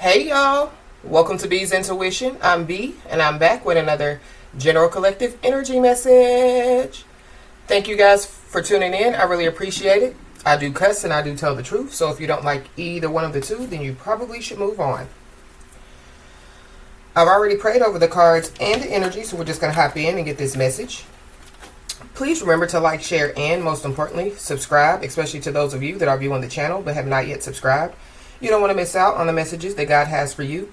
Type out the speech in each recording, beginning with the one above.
Hey y'all, welcome to B's Intuition. I'm B and I'm back with another general collective energy message. Thank you guys for tuning in. I really appreciate it. I do cuss and I do tell the truth, so if you don't like either one of the two, then you probably should move on. I've already prayed over the cards and the energy, so we're just going to hop in and get this message. Please remember to like, share, and most importantly, subscribe, especially to those of you that are viewing the channel but have not yet subscribed. You don't want to miss out on the messages that God has for you.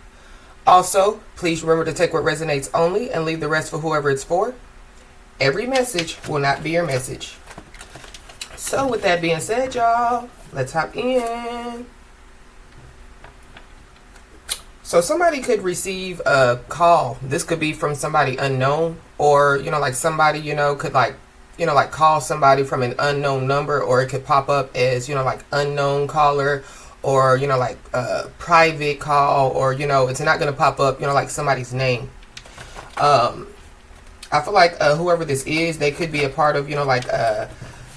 Also, please remember to take what resonates only and leave the rest for whoever it's for. Every message will not be your message. So with that being said, y'all, let's hop in. So somebody could receive a call. This could be from somebody unknown, or, like somebody, could call somebody from an unknown number, or it could pop up as, like unknown caller, or, private call, or, it's not going to pop up, like somebody's name. I feel like whoever this is, they could be a part of,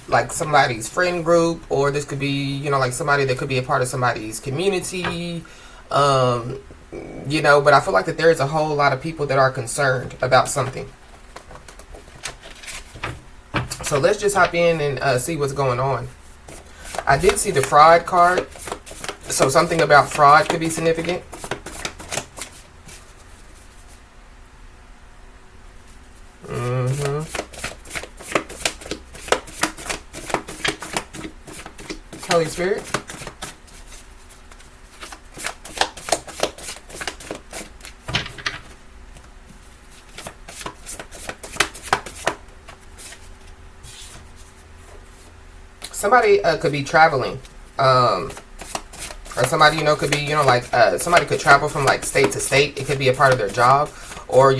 like somebody's friend group, or this could be, like somebody that could be a part of somebody's community, but I feel like that there is a whole lot of people that are concerned about something. So let's just hop in and see what's going on. I did see the fraud card. So something about fraud could be significant. Holy Spirit. Somebody could be traveling. Or somebody, could be, somebody could travel from, state to state. It could be a part of their job. Or,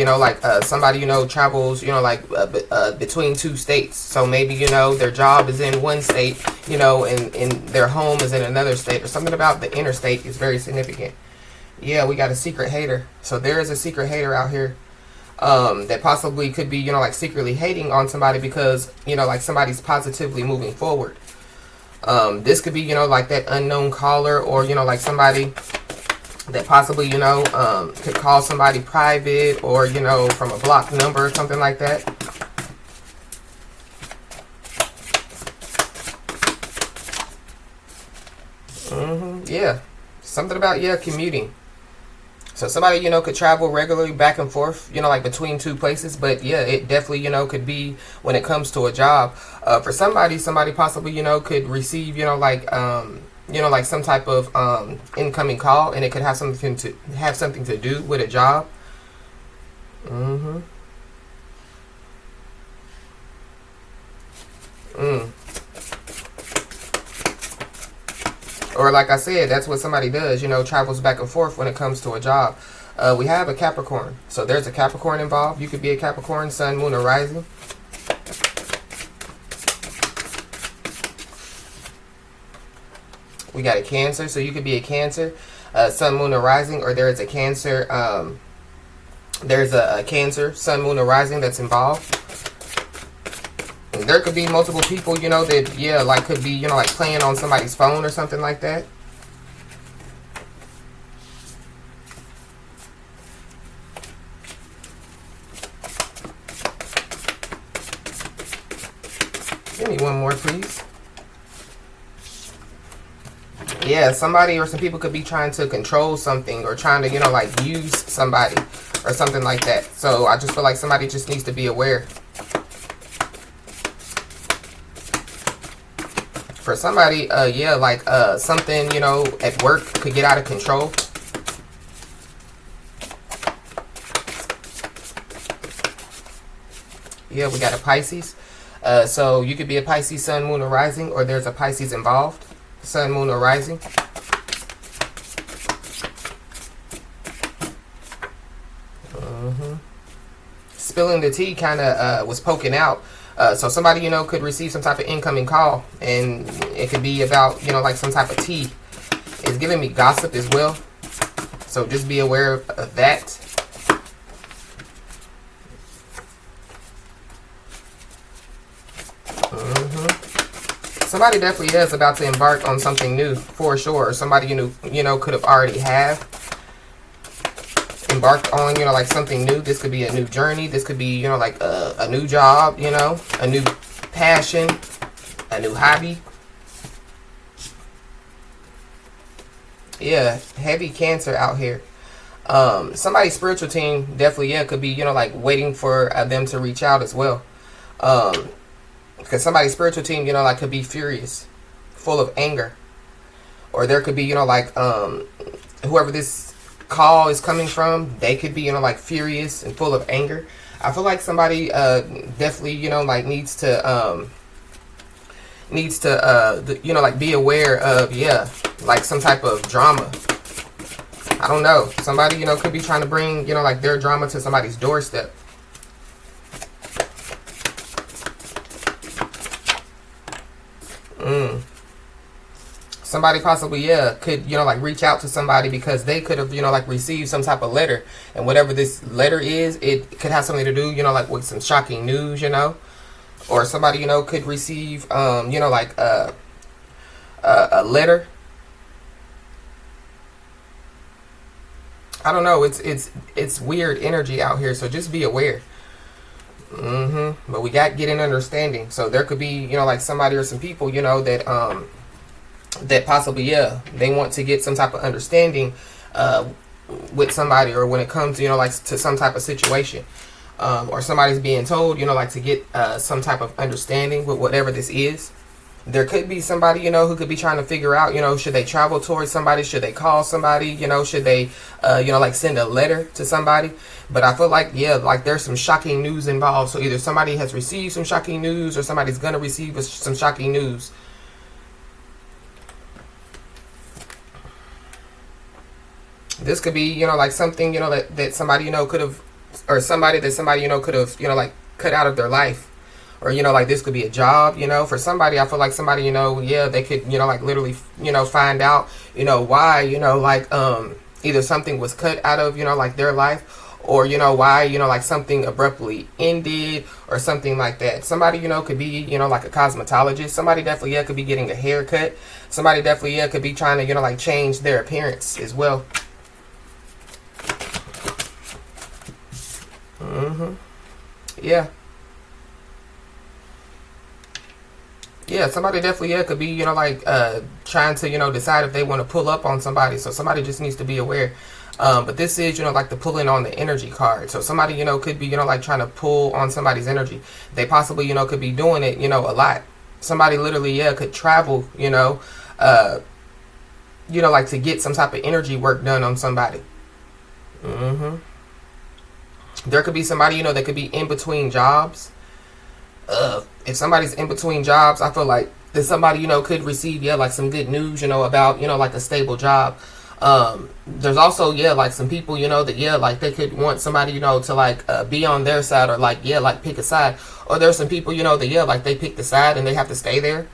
somebody, travels, between two states. So maybe, their job is in one state, and their home is in another state. Or something about the interstate is very significant. Yeah, we got a secret hater. So there is a secret hater out here that possibly could be, secretly hating on somebody because, somebody's positively moving forward. This could be, like that unknown caller, or, like somebody that possibly, could call somebody private, or, from a blocked number or something like that. Yeah. Something about, commuting. So somebody, could travel regularly back and forth, between two places. But yeah, it definitely, could be when it comes to a job. For somebody possibly, could receive, some type of incoming call, and it could have something to do with a job. Or like I said, that's what somebody does, travels back and forth when it comes to a job. We have a Capricorn. So there's a Capricorn involved. You could be a Capricorn, Sun, Moon, or Rising. We got a Cancer. So you could be a Cancer, Sun, Moon, or Rising. Or there is a Cancer. There's a Cancer, Sun, Moon, or Rising that's involved. There could be multiple people, that, could be, playing on somebody's phone or something like that. Give me one more, please. Yeah, somebody or some people could be trying to control something, or trying to, use somebody or something like that. So I just feel like somebody just needs to be aware. For somebody, something, at work could get out of control. Yeah, we got a Pisces. So you could be a Pisces, Sun, Moon, or Rising, or there's a Pisces involved. Sun, Moon, or Rising. Spilling the tea kind of was poking out. So somebody, could receive some type of incoming call, and it could be about, some type of tea. It's giving me gossip as well. So just be aware of that. Somebody definitely is about to embark on something new, for sure. Somebody, could have already have. embarked on, you know, like something new. This could be a new journey. This could be, you know, like a new job, you know, a new passion, a new hobby. Yeah, heavy Cancer out here. Somebody's spiritual team definitely, yeah, could be, you know, like waiting for them to reach out as well. Because somebody's spiritual team, you know, like could be furious, full of anger. Or there could be, you know, like whoever this call is coming from, they could be, you know, like furious and full of anger. I feel like somebody definitely, you know, like needs to you know, like be aware of, yeah, like some type of drama. I don't know. Somebody, you know, could be trying to bring, you know, like their drama to somebody's doorstep. Somebody possibly, yeah, could, you know, like reach out to somebody because they could have, you know, like received some type of letter. And whatever this letter is, it could have something to do, you know, like with some shocking news, you know. Or somebody, you know, could receive, you know, like a letter. I don't know. It's weird energy out here, so just be aware. But we got getting understanding. So there could be, you know, like somebody or some people, you know, that that possibly, yeah, they want to get some type of understanding with somebody, or when it comes, you know, like to some type of situation. Or somebody's being told, you know, like to get some type of understanding with whatever this is. There could be somebody, you know, who could be trying to figure out, you know, should they travel towards somebody? Should they call somebody? You know, should they, you know, like send a letter to somebody? But I feel like, yeah, like there's some shocking news involved. So either somebody has received some shocking news or somebody's going to receive some shocking news. This could be, you know, like something, you know, that somebody, you know, could have, or somebody that somebody, you know, could have, you know, like cut out of their life. Or, you know, like this could be a job, you know, for somebody. I feel like somebody, you know, yeah, they could, you know, like literally, you know, find out, you know, why, you know, like either something was cut out of, you know, like their life, or, you know, why, you know, like something abruptly ended or something like that. Somebody, you know, could be, you know, like a cosmetologist. Somebody definitely, yeah, could be getting a haircut. Somebody definitely, yeah, could be trying to, you know, like change their appearance as well. Yeah. Yeah, somebody definitely, yeah, could be, you know, like trying to, you know, decide if they want to pull up on somebody. So somebody just needs to be aware. But this is, you know, like the pulling on the energy card. So somebody, you know, could be, you know, like trying to pull on somebody's energy. They possibly, you know, could be doing it, you know, a lot. Somebody literally, yeah, could travel, you know, like to get some type of energy work done on somebody. There could be somebody, you know, that could be in between jobs. If somebody's in between jobs, I feel like that somebody, you know, could receive, yeah, like some good news, you know, about, you know, like a stable job. There's also, yeah, like some people, you know, that, yeah, like they could want somebody, you know, to like be on their side, or like, yeah, like pick a side. Or there's some people, you know, that, yeah, like they pick the side and they have to stay there.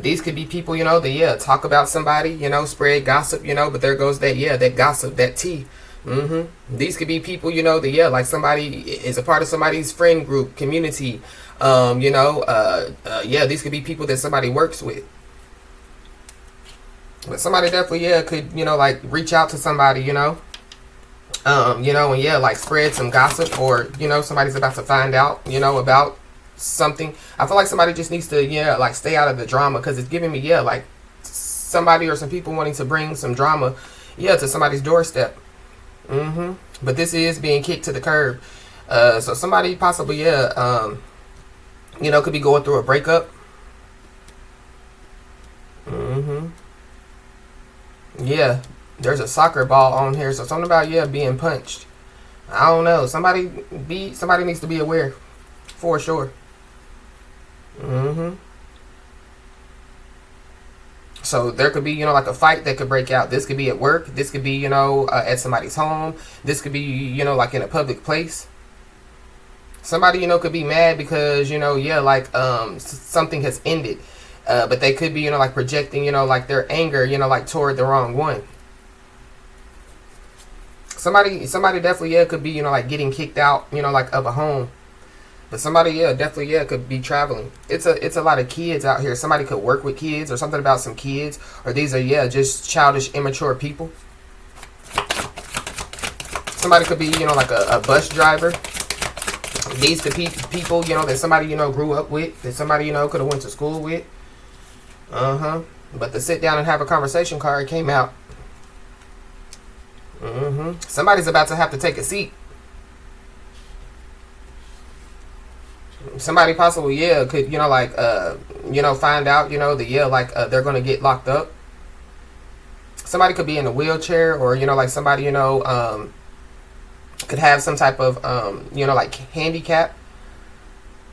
These could be people, you know, that, yeah, talk about somebody, you know, spread gossip, you know, but there goes that, yeah, that gossip, that tea. These could be people, you know, that, yeah, like somebody is a part of somebody's friend group, community, yeah, these could be people that somebody works with. But somebody definitely, yeah, could, you know, like reach out to somebody, you know, and yeah, like spread some gossip, or, you know, somebody's about to find out, you know, about something. I feel like somebody just needs to, yeah, like stay out of the drama, because it's giving me, yeah, like somebody or some people wanting to bring some drama, yeah, to somebody's doorstep. But this is being kicked to the curb. So somebody possibly, yeah, you know, could be going through a breakup. Yeah, there's a soccer ball on here, so something about, yeah, being punched. I don't know. Somebody needs to be aware, for sure. So there could be, you know, like a fight that could break out. This could be at work. This could be, you know, at somebody's home. This could be, you know, like in a public place. Somebody, you know, could be mad because, you know, yeah, like something has ended. But they could be, you know, like projecting, you know, like their anger, you know, like toward the wrong one. Somebody definitely, yeah, could be, you know, like getting kicked out, you know, like of a home. But somebody, yeah, definitely, yeah, could be traveling. It's a lot of kids out here. Somebody could work with kids, or something about some kids. Or these are, yeah, just childish, immature people. Somebody could be, you know, like a bus driver. These the people, you know, that somebody, you know, grew up with, that somebody, you know, could have went to school with. But the sit down and have a conversation card came out. Somebody's about to have to take a seat. Somebody possibly, yeah, could, you know, like, you know, find out, you know, that, yeah, like, they're going to get locked up. Somebody could be in a wheelchair, or, you know, like somebody, you know, could have some type of, you know, like handicap.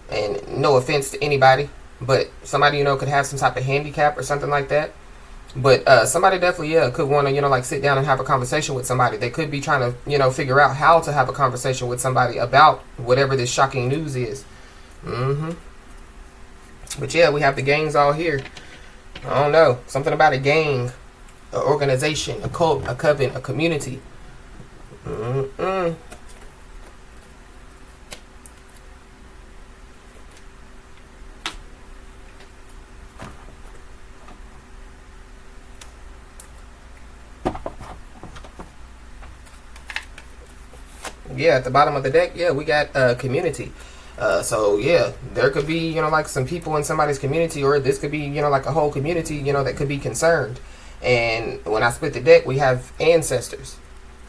And no offense to anybody, but somebody, you know, could have some type of handicap or something like that. But somebody definitely, yeah, could want to, you know, like sit down and have a conversation with somebody. They could be trying to, you know, figure out how to have a conversation with somebody about whatever this shocking news is. But yeah, we have the gangs all here. I don't know. Something about a gang, an organization, a cult, a coven, a community. Yeah, at the bottom of the deck, yeah, we got community. So yeah, there could be, you know, like some people in somebody's community, or this could be, you know, like a whole community, you know, that could be concerned. And when I split the deck, we have ancestors.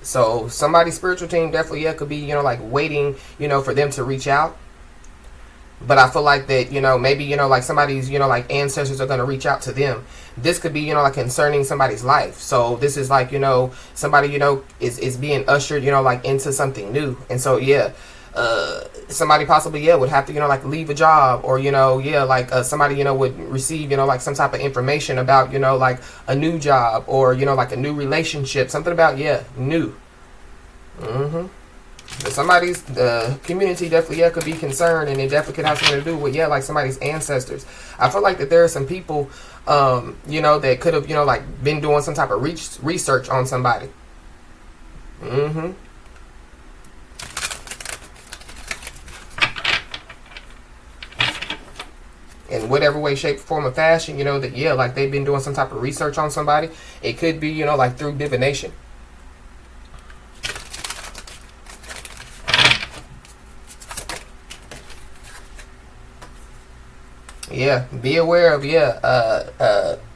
So somebody's spiritual team definitely, yeah, could be, you know, like waiting, you know, for them to reach out. But I feel like that, you know, maybe, you know, like somebody's, you know, like ancestors are going to reach out to them. This could be, you know, like concerning somebody's life. So this is like, you know, somebody, you know, is being ushered, you know, like into something new. And so, yeah, somebody possibly, yeah, would have to, you know, like leave a job, or, you know, yeah, like somebody, you know, would receive, you know, like some type of information about, you know, like a new job, or, you know, like a new relationship, something about, yeah, new. Somebody's community definitely, yeah, could be concerned, and it definitely could have something to do with, yeah, like somebody's ancestors. I feel like that there are some people, you know, that could have, you know, like been doing some type of research on somebody. In whatever way, shape, form, or fashion, you know, that, yeah, like they've been doing some type of research on somebody. It could be, you know, like through divination. Yeah, be aware of, yeah,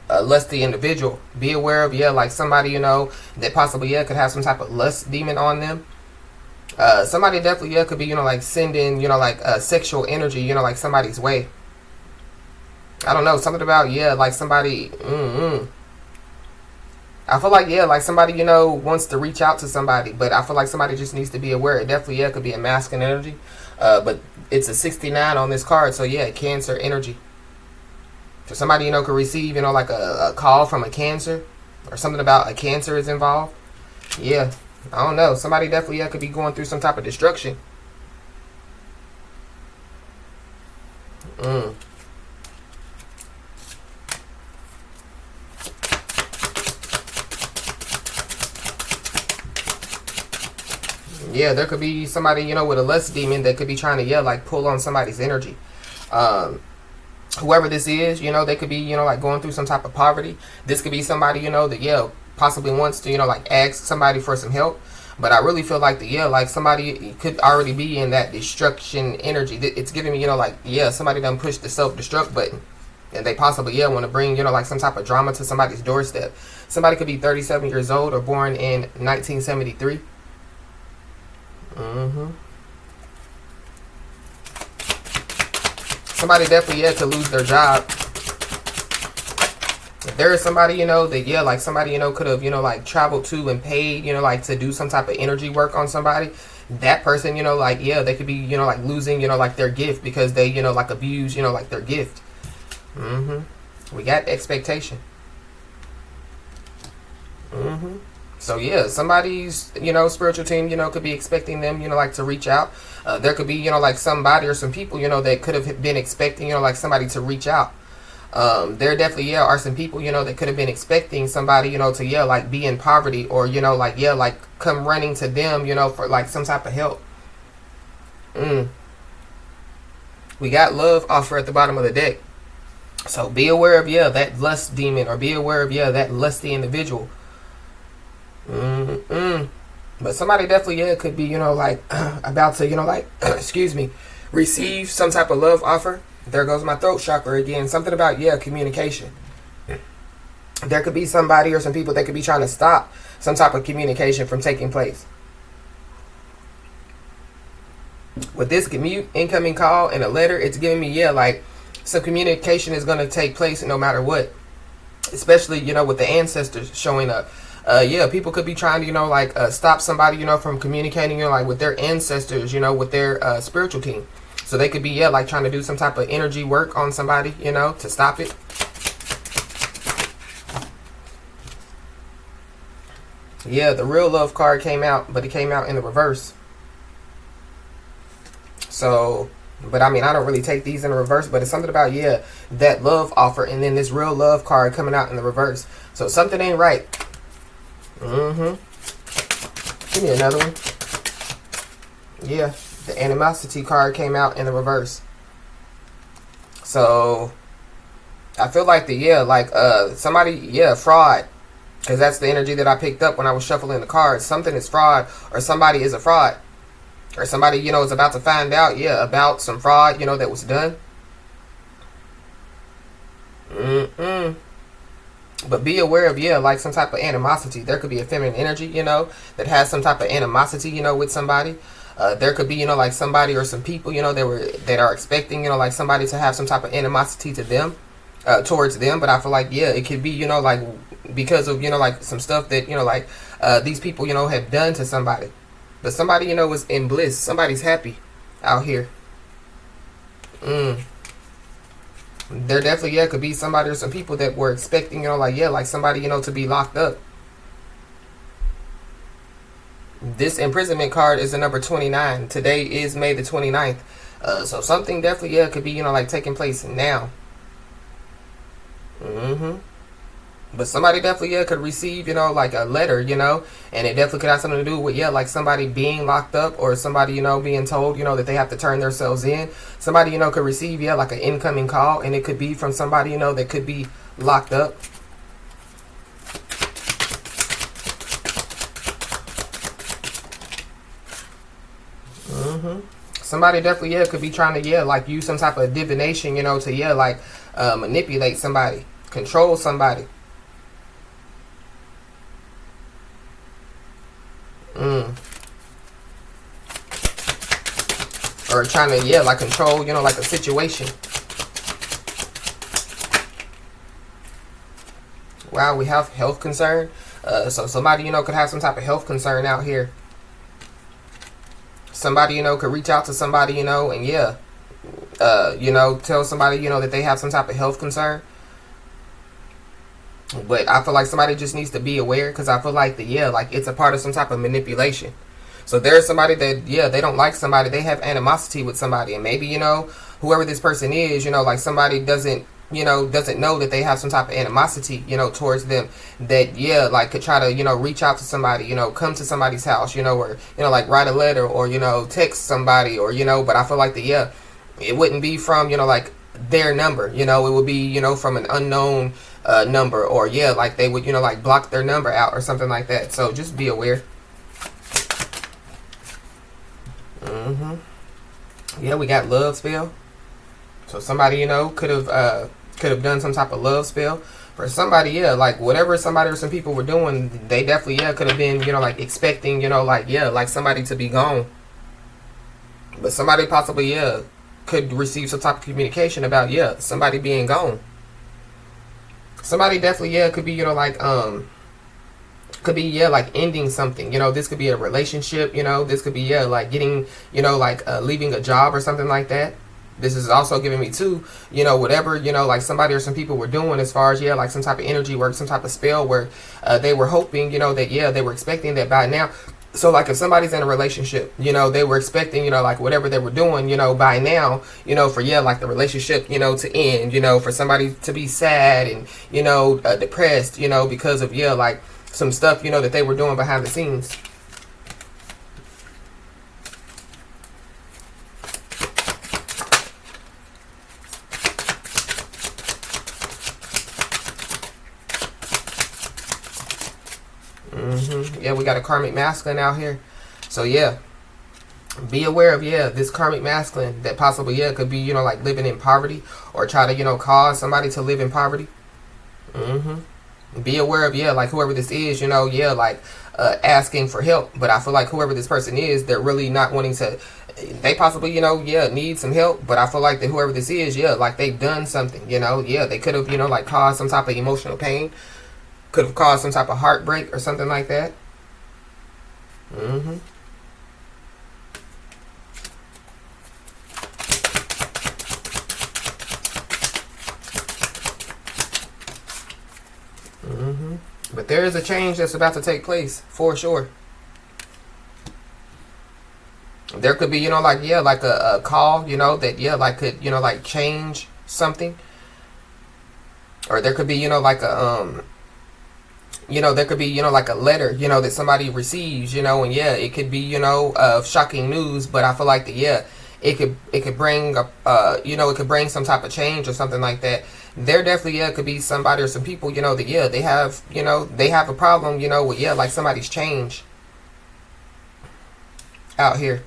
a lusty individual. Be aware of, yeah, like somebody, you know, that possibly, yeah, could have some type of lust demon on them. Somebody definitely, yeah, could be, you know, like sending, you know, like sexual energy, you know, like somebody's way. I don't know, something about, yeah, like somebody, I feel like, yeah, like somebody, you know, wants to reach out to somebody, but I feel like somebody just needs to be aware. It definitely, yeah, could be a masculine energy, but it's a 69 on this card, so yeah, Cancer energy. So somebody, you know, could receive, you know, like a call from a Cancer, or something about a Cancer is involved. Yeah, I don't know. Somebody definitely, yeah, could be going through some type of destruction. Yeah, there could be somebody, you know, with a lust demon that could be trying to, yeah, like pull on somebody's energy. Whoever this is, you know, they could be, you know, like going through some type of poverty. This could be somebody, you know, that, yeah, possibly wants to, you know, like ask somebody for some help. But I really feel like that, yeah, like somebody could already be in that destruction energy. It's giving me, you know, like, yeah, somebody done pushed the self-destruct button. And they possibly, yeah, want to bring, you know, like some type of drama to somebody's doorstep. Somebody could be 37 years old or born in 1973. Somebody definitely, yeah, could lose their job. If there is somebody, you know, that, yeah, like somebody, you know, could have, you know, like traveled to and paid, you know, like to do some type of energy work on somebody. That person, you know, like, yeah, they could be, you know, like losing, you know, like their gift because they, you know, like abuse, you know, like their gift. We got expectation. So yeah, somebody's, you know, spiritual team, you know, could be expecting them, you know, like to reach out. There could be, you know, like somebody or some people, you know, that could have been expecting, you know, like somebody to reach out. There definitely, yeah, are some people, you know, that could have been expecting somebody, you know, to, yeah, like be in poverty, or, you know, like, yeah, like come running to them, you know, for like some type of help. We got love offer at the bottom of the deck. So be aware of, yeah, that lust demon, or be aware of, yeah, that lusty individual. But somebody definitely, yeah, could be, you know, like about to, you know, like, excuse me, receive some type of love offer. There goes my throat chakra again. Something about, yeah, communication. There could be somebody or some people that could be trying to stop some type of communication from taking place. With this mute incoming call and a letter, it's giving me, yeah, like some communication is going to take place no matter what. Especially, you know, with the ancestors showing up. Yeah, people could be trying to, you know, like stop somebody, you know, from communicating, you know, like with their ancestors, you know, with their spiritual team. So they could be, yeah, like trying to do some type of energy work on somebody, you know, to stop it. Yeah, the real love card came out, but it came out in the reverse. So, but I mean, I don't really take these in the reverse, but it's something about, yeah, that love offer and then this real love card coming out in the reverse. So something ain't right. Give me another one. Yeah, the animosity card came out in the reverse. So I feel like somebody, yeah, fraud. Because that's the energy that I picked up when I was shuffling the cards. Something is fraud, or somebody is a fraud. Or somebody, you know, is about to find out, yeah, about some fraud, you know, that was done. But be aware of, yeah, like some type of animosity. There could be a feminine energy, you know, that has some type of animosity, you know, with somebody. There could be, you know, like somebody or some people, you know, that are expecting, you know, like somebody to have some type of animosity to them, towards them. But I feel like, yeah, it could be, you know, like because of, you know, like some stuff that, you know, like these people, you know, have done to somebody. But somebody, you know, is in bliss. Somebody's happy out here. There definitely, yeah, could be somebody or some people that were expecting, you know, like, yeah, like somebody, you know, to be locked up. This imprisonment card is the number 29. Today is May the 29th. So something definitely, yeah, could be, you know, like taking place now. But somebody definitely, yeah, could receive, you know, like a letter, you know, and it definitely could have something to do with, yeah, like somebody being locked up or somebody, you know, being told, you know, that they have to turn themselves in. Somebody, you know, could receive, yeah, like an incoming call, and it could be from somebody, you know, that could be locked up. Somebody definitely, yeah, could be trying to, yeah, like use some type of divination, you know, to, yeah, like manipulate somebody, control somebody. Or trying to, yeah, like control, you know, like a situation. Wow, we have health concern. So somebody, you know, could have some type of health concern out here. Somebody, you know, could reach out to somebody, you know, and yeah, you know, tell somebody, you know, that they have some type of health concern. But I feel like somebody just needs to be aware, because I feel like yeah, like it's a part of some type of manipulation. So there's somebody that, yeah, they don't like somebody. They have animosity with somebody. And maybe, you know, whoever this person is, you know, like somebody doesn't know that they have some type of animosity, you know, towards them. That, yeah, like could try to, you know, reach out to somebody, you know, come to somebody's house, you know, or, you know, like write a letter or, you know, text somebody or, you know, but I feel like yeah, it wouldn't be from, you know, like their number, you know, it would be, you know, from an unknown number, or yeah, like they would, you know, like block their number out or something like that. So just be aware. Yeah, we got love spell. So somebody, you know, could have done some type of love spell. For somebody, yeah, like whatever somebody or some people were doing, they definitely, yeah, could have been, you know, like expecting, you know, like, yeah, like somebody to be gone. But somebody possibly, yeah, could receive some type of communication about, yeah, somebody being gone. Somebody definitely, yeah, could be, you know, like, could be, yeah, like ending something, you know. This could be a relationship, you know. This could be, yeah, like getting, you know, like leaving a job or something like that. This is also giving me too, you know, whatever, you know, like somebody or some people were doing as far as, yeah, like some type of energy work, some type of spell where they were hoping, you know, that, yeah, they were expecting that by now. So like if somebody's in a relationship, you know, they were expecting, you know, like whatever they were doing, you know, by now, you know, for, yeah, like the relationship, you know, to end, you know, for somebody to be sad and, you know, depressed, you know, because of, yeah, like some stuff, you know, that they were doing behind the scenes. Yeah, we got a karmic masculine out here. So yeah, be aware of, yeah, this karmic masculine that possibly, yeah, could be, you know, like living in poverty or try to, you know, cause somebody to live in poverty. Be aware of, yeah, like whoever this is, you know, yeah, like asking for help. But I feel like whoever this person is, they're really not wanting to, they possibly, you know, yeah, need some help. But I feel like that whoever this is, yeah, like they've done something, you know, yeah, they could have, you know, like caused some type of emotional pain, could have caused some type of heartbreak or something like that. But there is a change that's about to take place for sure. There could be, you know, like, yeah, like a call, you know, that, yeah, like could, you know, like change something. Or there could be, you know, like a, you know, there could be, you know, like a letter, you know, that somebody receives, you know, and yeah, it could be, you know, shocking news, but I feel like that, yeah, it could bring, you know, it could bring some type of change or something like that. There definitely, yeah, could be somebody or some people, you know, that, yeah, they have, you know, they have a problem, you know, with, yeah, like somebody's change out here.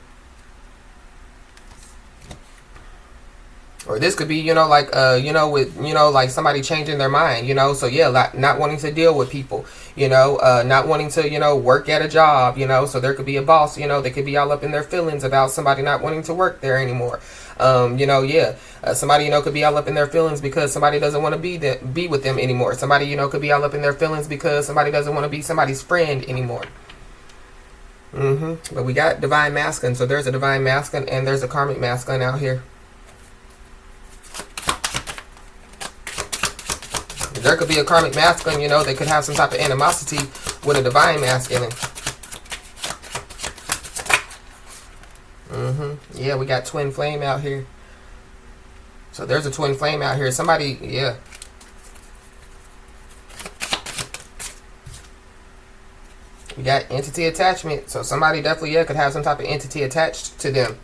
Or this could be, you know, like, you know, with, you know, like somebody changing their mind, you know. So, yeah, like not wanting to deal with people, you know, not wanting to, you know, work at a job, you know. So there could be a boss, you know, they could be all up in their feelings about somebody not wanting to work there anymore. You know, yeah, somebody, you know, could be all up in their feelings because somebody doesn't want to be with them anymore. Somebody, you know, could be all up in their feelings because somebody doesn't want to be somebody's friend anymore. But we got divine masculine. So there's a divine masculine and there's a karmic masculine out here. There could be a karmic masculine, you know, they could have some type of animosity with a divine masculine. Yeah, we got twin flame out here. So there's a twin flame out here. Somebody, yeah. We got entity attachment. So somebody definitely, yeah, could have some type of entity attached to them.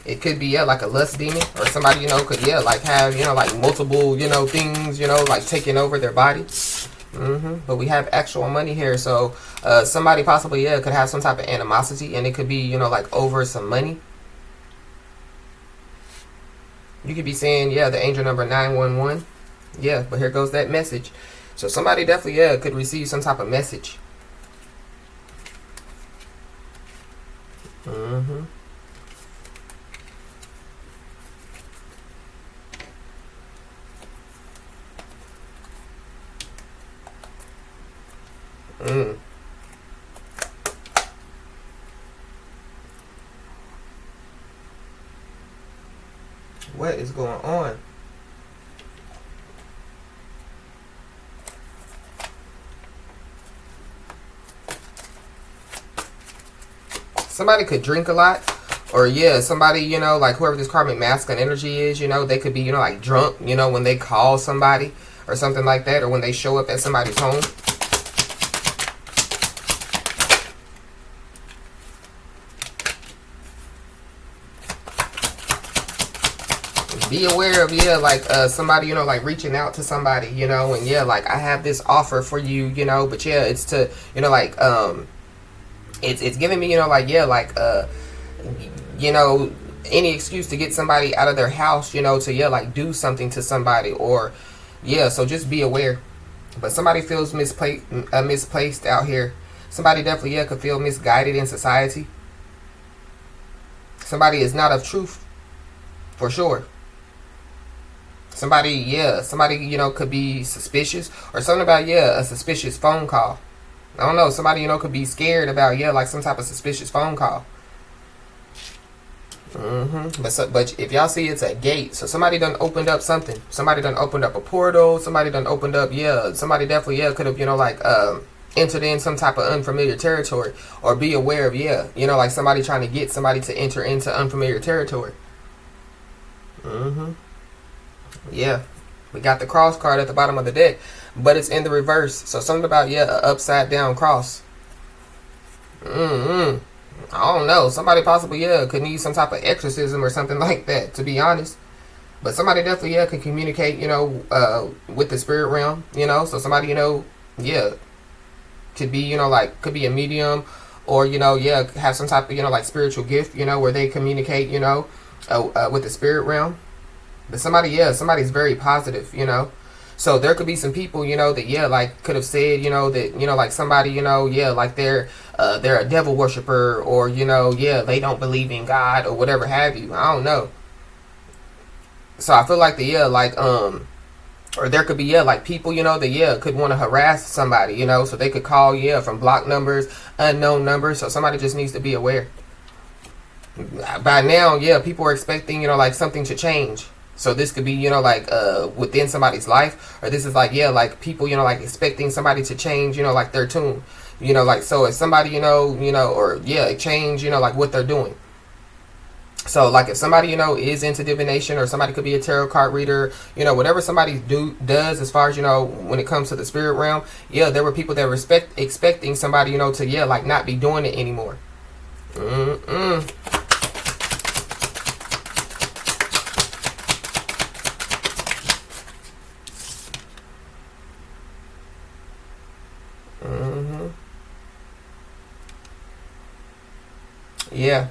It could be, yeah, like a lust demon, or somebody, you know, could, yeah, like have, you know, like multiple, you know, things, you know, like taking over their body. But we have actual money here. So somebody possibly, yeah, could have some type of animosity, and it could be, you know, like over some money. You could be saying, yeah, the angel number 911. Yeah, but here goes that message. So somebody definitely, yeah, could receive some type of message. What is going on? Somebody could drink a lot. Or, yeah, somebody, you know, like whoever this karmic masculine energy is, you know, they could be, you know, like drunk, you know, when they call somebody or something like that. Or when they show up at somebody's home. Be aware of, yeah, like somebody, you know, like reaching out to somebody, you know, and yeah, like I have this offer for you, you know, but yeah, it's to, you know, like it's giving me, you know, like, yeah, like you know, any excuse to get somebody out of their house, you know, to, yeah, like do something to somebody, or yeah, so just be aware. But somebody feels misplaced out here. Somebody definitely, yeah, could feel misguided in society. Somebody is not of truth, for sure. Somebody, yeah, somebody, you know, could be suspicious, or something about, yeah, a suspicious phone call. I don't know, somebody, you know, could be scared about, yeah, like some type of suspicious phone call. But if y'all see, it's a gate, so somebody done opened up something. Somebody done opened up a portal. Somebody done opened up, yeah, somebody definitely, yeah, could have, you know, like entered in some type of unfamiliar territory. Or be aware of, yeah, you know, like somebody trying to get somebody to enter into unfamiliar territory. Yeah, we got the cross card at the bottom of the deck, but it's in the reverse. So something about, yeah, an upside down cross. I don't know. Somebody possibly, yeah, could need some type of exorcism or something like that, to be honest. But somebody definitely, yeah, can communicate, you know, with the spirit realm, you know. So somebody, you know, yeah, could be, you know, like, could be a medium, or, you know, yeah, have some type of, you know, like, spiritual gift, you know, where they communicate, you know, with the spirit realm. But somebody, yeah, somebody's very positive, you know. So there could be some people, you know, that, yeah, like, could have said, you know, that, you know, like, somebody, you know, yeah, like, they're a devil worshiper, or, you know, yeah, they don't believe in God, or whatever have you. I don't know. So I feel like the, yeah, like, or there could be, yeah, like, people, you know, that, yeah, could want to harass somebody, you know, so they could call, yeah, from blocked numbers, unknown numbers. So somebody just needs to be aware. By now, yeah, people are expecting, you know, like, something to change. So this could be, you know, like, within somebody's life, or this is like, yeah, like, people, you know, like, expecting somebody to change, you know, like, their tune, you know, like, so if somebody, you know, or, yeah, change, you know, like, what they're doing. So, like, if somebody, you know, is into divination, or somebody could be a tarot card reader, you know, whatever somebody does as far as, you know, when it comes to the spirit realm, yeah, there were people that were expecting somebody, you know, to, yeah, like, not be doing it anymore. Yeah.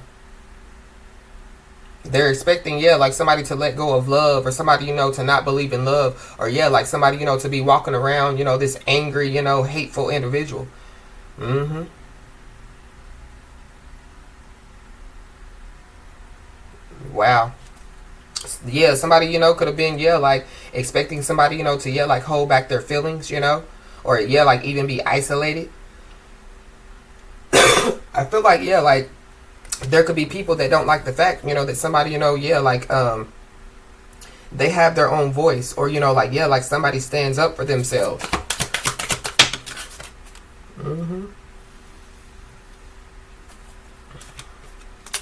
They're expecting, yeah, like, somebody to let go of love, or somebody, you know, to not believe in love, or, yeah, like, somebody, you know, to be walking around, you know, this angry, you know, hateful individual. Wow. Yeah, somebody, you know, could have been, yeah, like, expecting somebody, you know, to, yeah, like, hold back their feelings, you know, or, yeah, like, even be isolated. I feel like, yeah, like, there could be people that don't like the fact, you know, that somebody, you know, yeah, like, they have their own voice, or, you know, like, yeah, like, somebody stands up for themselves.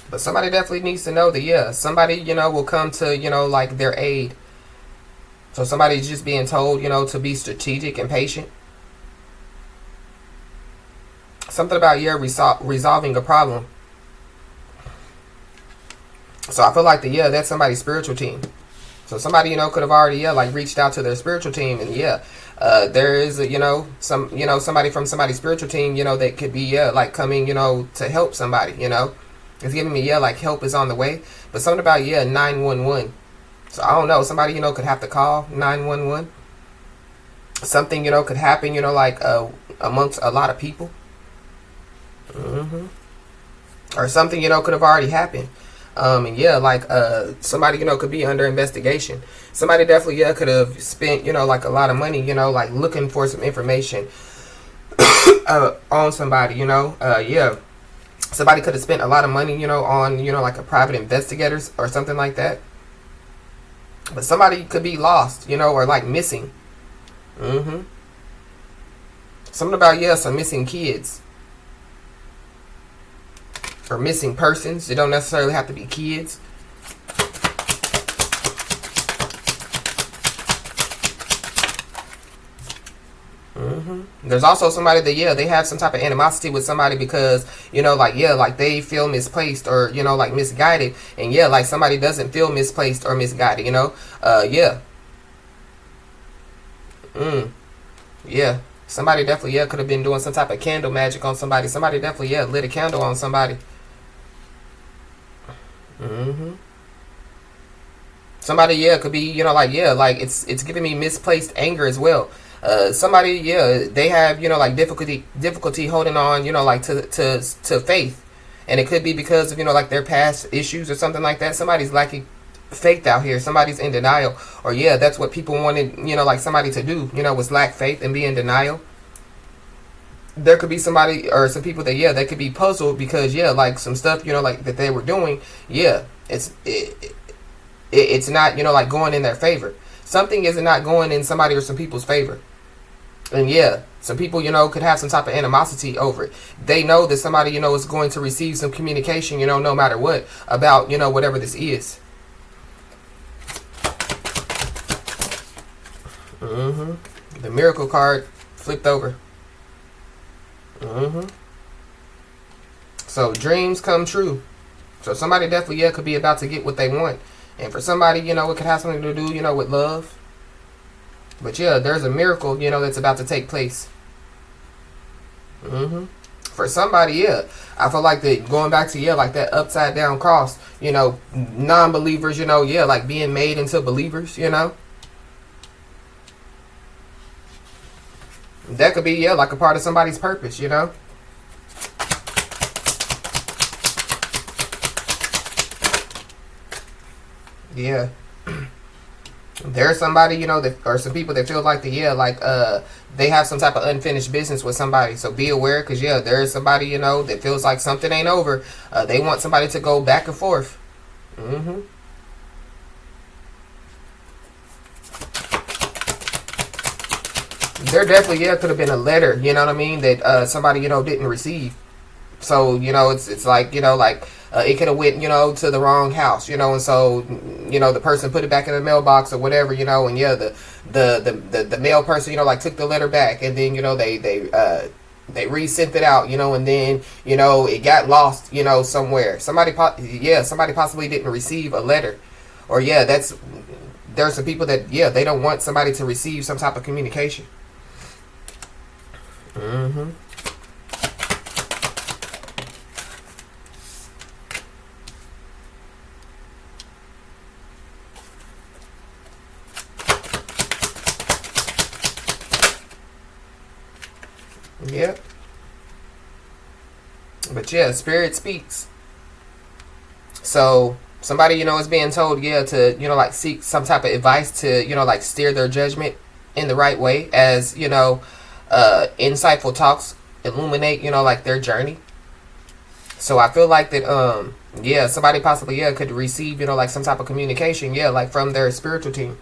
But somebody definitely needs to know that, yeah, somebody, you know, will come to, you know, like, their aid. So somebody's just being told, you know, to be strategic and patient. Something about, yeah, resolving a problem. So I feel like that's somebody's spiritual team. So somebody, you know, could have already, yeah, like, reached out to their spiritual team, and, yeah, there is, you know, somebody from somebody's spiritual team, you know, that could be, yeah, like, coming, you know, to help somebody, you know. It's giving me, yeah, like, help is on the way. But something about, yeah, 911. So I don't know, somebody, you know, could have to call 911. Something, you know, could happen, you know, like, amongst a lot of people. Or something, you know, could have already happened. And, yeah, like, somebody, you know, could be under investigation. Somebody definitely, yeah, could have spent, you know, like, a lot of money, you know, like, looking for some information on somebody, you know. Yeah. Somebody could have spent a lot of money, you know, on, you know, like, a private investigators or something like that. But somebody could be lost, you know, or, like, missing. Something about, yeah, some missing kids. Or missing persons. They don't necessarily have to be kids. There's also somebody that, yeah, they have some type of animosity with somebody because, you know, like, yeah, like, they feel misplaced, or, you know, like, misguided. And, yeah, like, somebody doesn't feel misplaced or misguided, you know. Yeah. Yeah. Somebody definitely, yeah, could have been doing some type of candle magic on somebody. Somebody definitely, yeah, lit a candle on somebody. Somebody, yeah, could be, you know, like, yeah, like, it's giving me misplaced anger as well. Somebody, yeah, they have, you know, like, difficulty holding on, you know, like, to faith. And it could be because of, you know, like, their past issues or something like that. Somebody's lacking faith out here. Somebody's in denial. Or, yeah, that's what people wanted, you know, like, somebody to do, you know, was lack faith and be in denial. There could be somebody or some people that, yeah, they could be puzzled because, yeah, like, some stuff, you know, like, that they were doing, yeah, it's not, you know, like, going in their favor. Something is not going in somebody or some people's favor. And, yeah, some people, you know, could have some type of animosity over it. They know that somebody, you know, is going to receive some communication, you know, no matter what, about, you know, whatever this is. The miracle card flipped over. So dreams come true. So somebody definitely, yeah, could be about to get what they want. And for somebody, you know, it could have something to do, you know, with love. But, yeah, there's a miracle, you know, that's about to take place. For somebody, yeah, I feel like that going back to, yeah, like that upside down cross, you know, non-believers, you know, yeah, like being made into believers, you know. That could be, yeah, like a part of somebody's purpose, you know. Yeah. There's somebody, you know, that, or some people that feel like the, yeah, like they have some type of unfinished business with somebody. So be aware, because yeah, there's somebody, you know, that feels like something ain't over. They want somebody to go back and forth. There definitely, yeah, could have been a letter, you know what I mean, that somebody, you know, didn't receive. So, you know, it's like, you know, like it could have went, you know, to the wrong house, you know, and so, you know, the person put it back in the mailbox or whatever, you know, and yeah, the mail person, you know, like took the letter back, and then, you know, they resent it out, you know, and then, you know, it got lost, you know, somewhere. Somebody possibly didn't receive a letter, or yeah, there's some people that, yeah, they don't want somebody to receive some type of communication. Yep. But yeah, spirit speaks. So somebody, you know, is being told, yeah, to, you know, like seek some type of advice to, you know, like steer their judgment in the right way, as, you know, insightful talks illuminate, you know, like their journey. So I feel like that, yeah, somebody possibly, yeah, could receive, you know, like some type of communication, yeah, like from their spiritual team.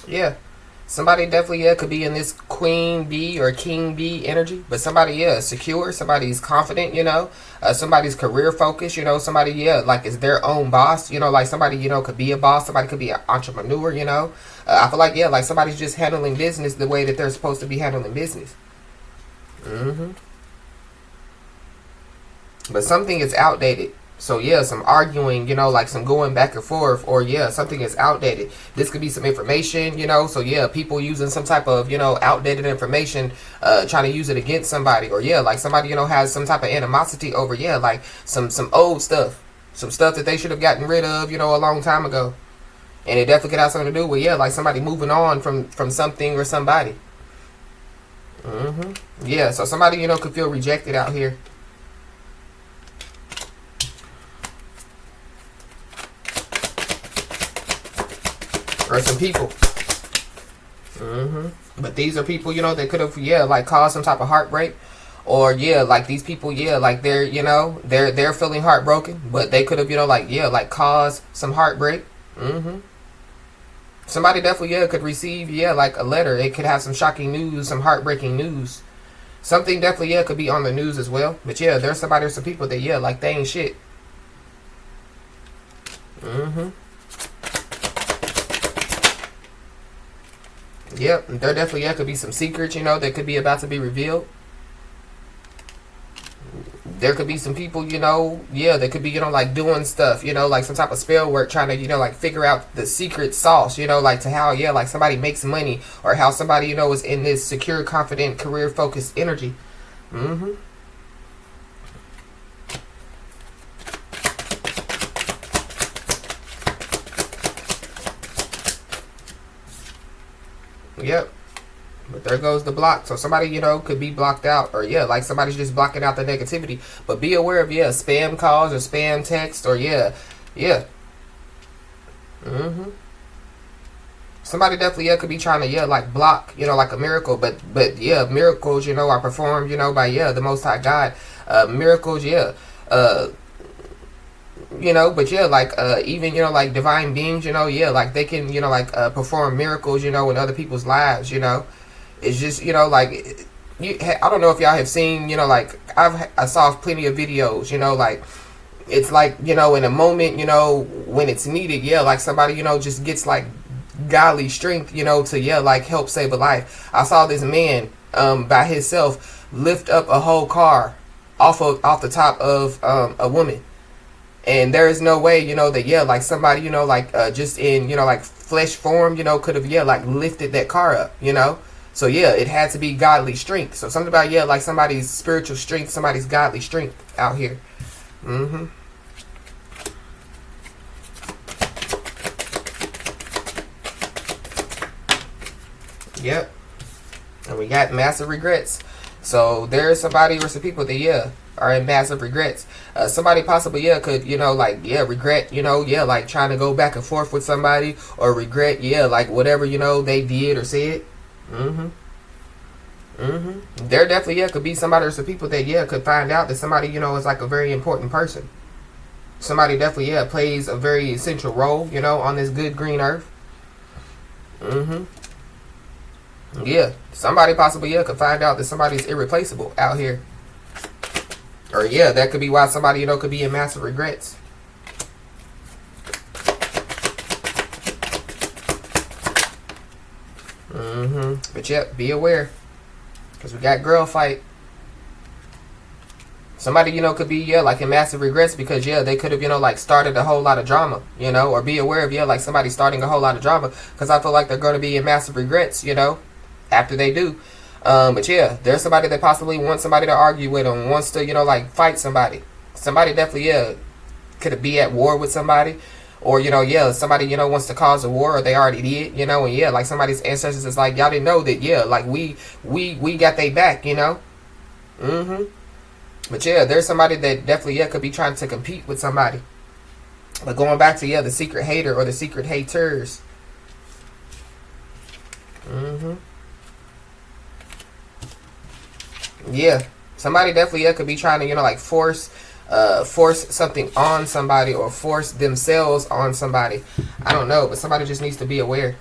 Yeah. Somebody definitely, yeah, could be in this queen bee or king bee energy, but somebody, yeah, secure, somebody's confident, you know, somebody's career focused, you know, somebody, yeah, like is their own boss, you know, like somebody, you know, could be a boss, somebody could be an entrepreneur, you know. I feel like, yeah, like somebody's just handling business the way that they're supposed to be handling business. But something is outdated. So yeah, some arguing, you know, like some going back and forth, or yeah, something is outdated. This could be some information, you know, so yeah, people using some type of, you know, outdated information, trying to use it against somebody, or yeah, like somebody, you know, has some type of animosity over, yeah, like some old stuff, some stuff that they should have gotten rid of, you know, a long time ago. And it definitely could have something to do with, yeah, like somebody moving on from something or somebody. Yeah, so somebody, you know, could feel rejected out here. Or some people. But these are people, you know, that could have, yeah, like caused some type of heartbreak. Or yeah, like these people, yeah, like they're, you know, they're feeling heartbroken, but they could have, you know, like, yeah, like caused some heartbreak. Somebody definitely, yeah, could receive, yeah, like a letter. It could have some shocking news, some heartbreaking news. Something definitely, yeah, could be on the news as well. But yeah, there's somebody or some people that, yeah, like they ain't shit. Yep, there definitely, yeah, could be some secrets, you know, that could be about to be revealed. There could be some people, you know, yeah, that could be, you know, like doing stuff, you know, like some type of spell work, trying to, you know, like figure out the secret sauce, you know, like to how, yeah, like somebody makes money, or how somebody, you know, is in this secure, confident, career focused energy. Yep. But there goes the block. So somebody, you know, could be blocked out, or yeah, like somebody's just blocking out the negativity. But be aware of, yeah, spam calls or spam text, or yeah. Somebody definitely, yeah, could be trying to, yeah, like block, you know, like a miracle. But yeah, miracles, you know, are performed, you know, by, yeah, the Most High God. Miracles, yeah. You know, but yeah, like even, you know, like divine beings, you know, yeah, like they can, you know, like perform miracles, you know, in other people's lives, you know. It's just, you know, like I don't know if y'all have seen, you know, like I saw plenty of videos, you know, like it's like, you know, in a moment, you know, when it's needed, yeah, like somebody, you know, just gets like godly strength, you know, to, yeah, like help save a life. I saw this man by himself lift up a whole car off the top of a woman. And there is no way, you know, that, yeah, like somebody, you know, like just in, you know, like flesh form, you know, could have, yeah, like lifted that car up, you know. So yeah, it had to be godly strength. So something about, yeah, like somebody's spiritual strength, somebody's godly strength out here. Mm-hmm. Yep. And we got massive regrets. So there's somebody or some people that, yeah, are in massive regrets. Somebody possibly, yeah, could, you know, like, yeah, regret, you know, yeah, like trying to go back and forth with somebody, or regret, yeah, like whatever, you know, they did or said. Mm-hmm. Mm-hmm. There definitely, yeah, could be somebody or some people that, yeah, could find out that somebody, you know, is like a very important person. Somebody definitely, yeah, plays a very essential role, you know, on this good green earth. Mm-hmm. Yeah, somebody possibly, yeah, could find out that somebody's irreplaceable out here. Or yeah, that could be why somebody, you know, could be in massive regrets. But yeah, be aware. Because we got girl fight. Somebody, you know, could be, yeah, like in massive regrets because, yeah, they could have, you know, like started a whole lot of drama, you know. Or be aware of, yeah, like somebody starting a whole lot of drama. Because I feel like they're going to be in massive regrets, you know, after they do. But yeah, there's somebody that possibly wants somebody to argue with them, wants to, you know, like fight somebody. Somebody definitely, yeah, could be at war with somebody. Or, you know, yeah, somebody, you know, wants to cause a war, or they already did, you know. And yeah, like somebody's ancestors is like, y'all didn't know that, yeah, like we got they back, you know. But yeah, there's somebody that definitely, yeah, could be trying to compete with somebody. But going back to, yeah, the secret hater or the secret haters. Yeah, somebody definitely, yeah, could be trying to, you know, like force something on somebody, or force themselves on somebody. I don't know, but somebody just needs to be aware.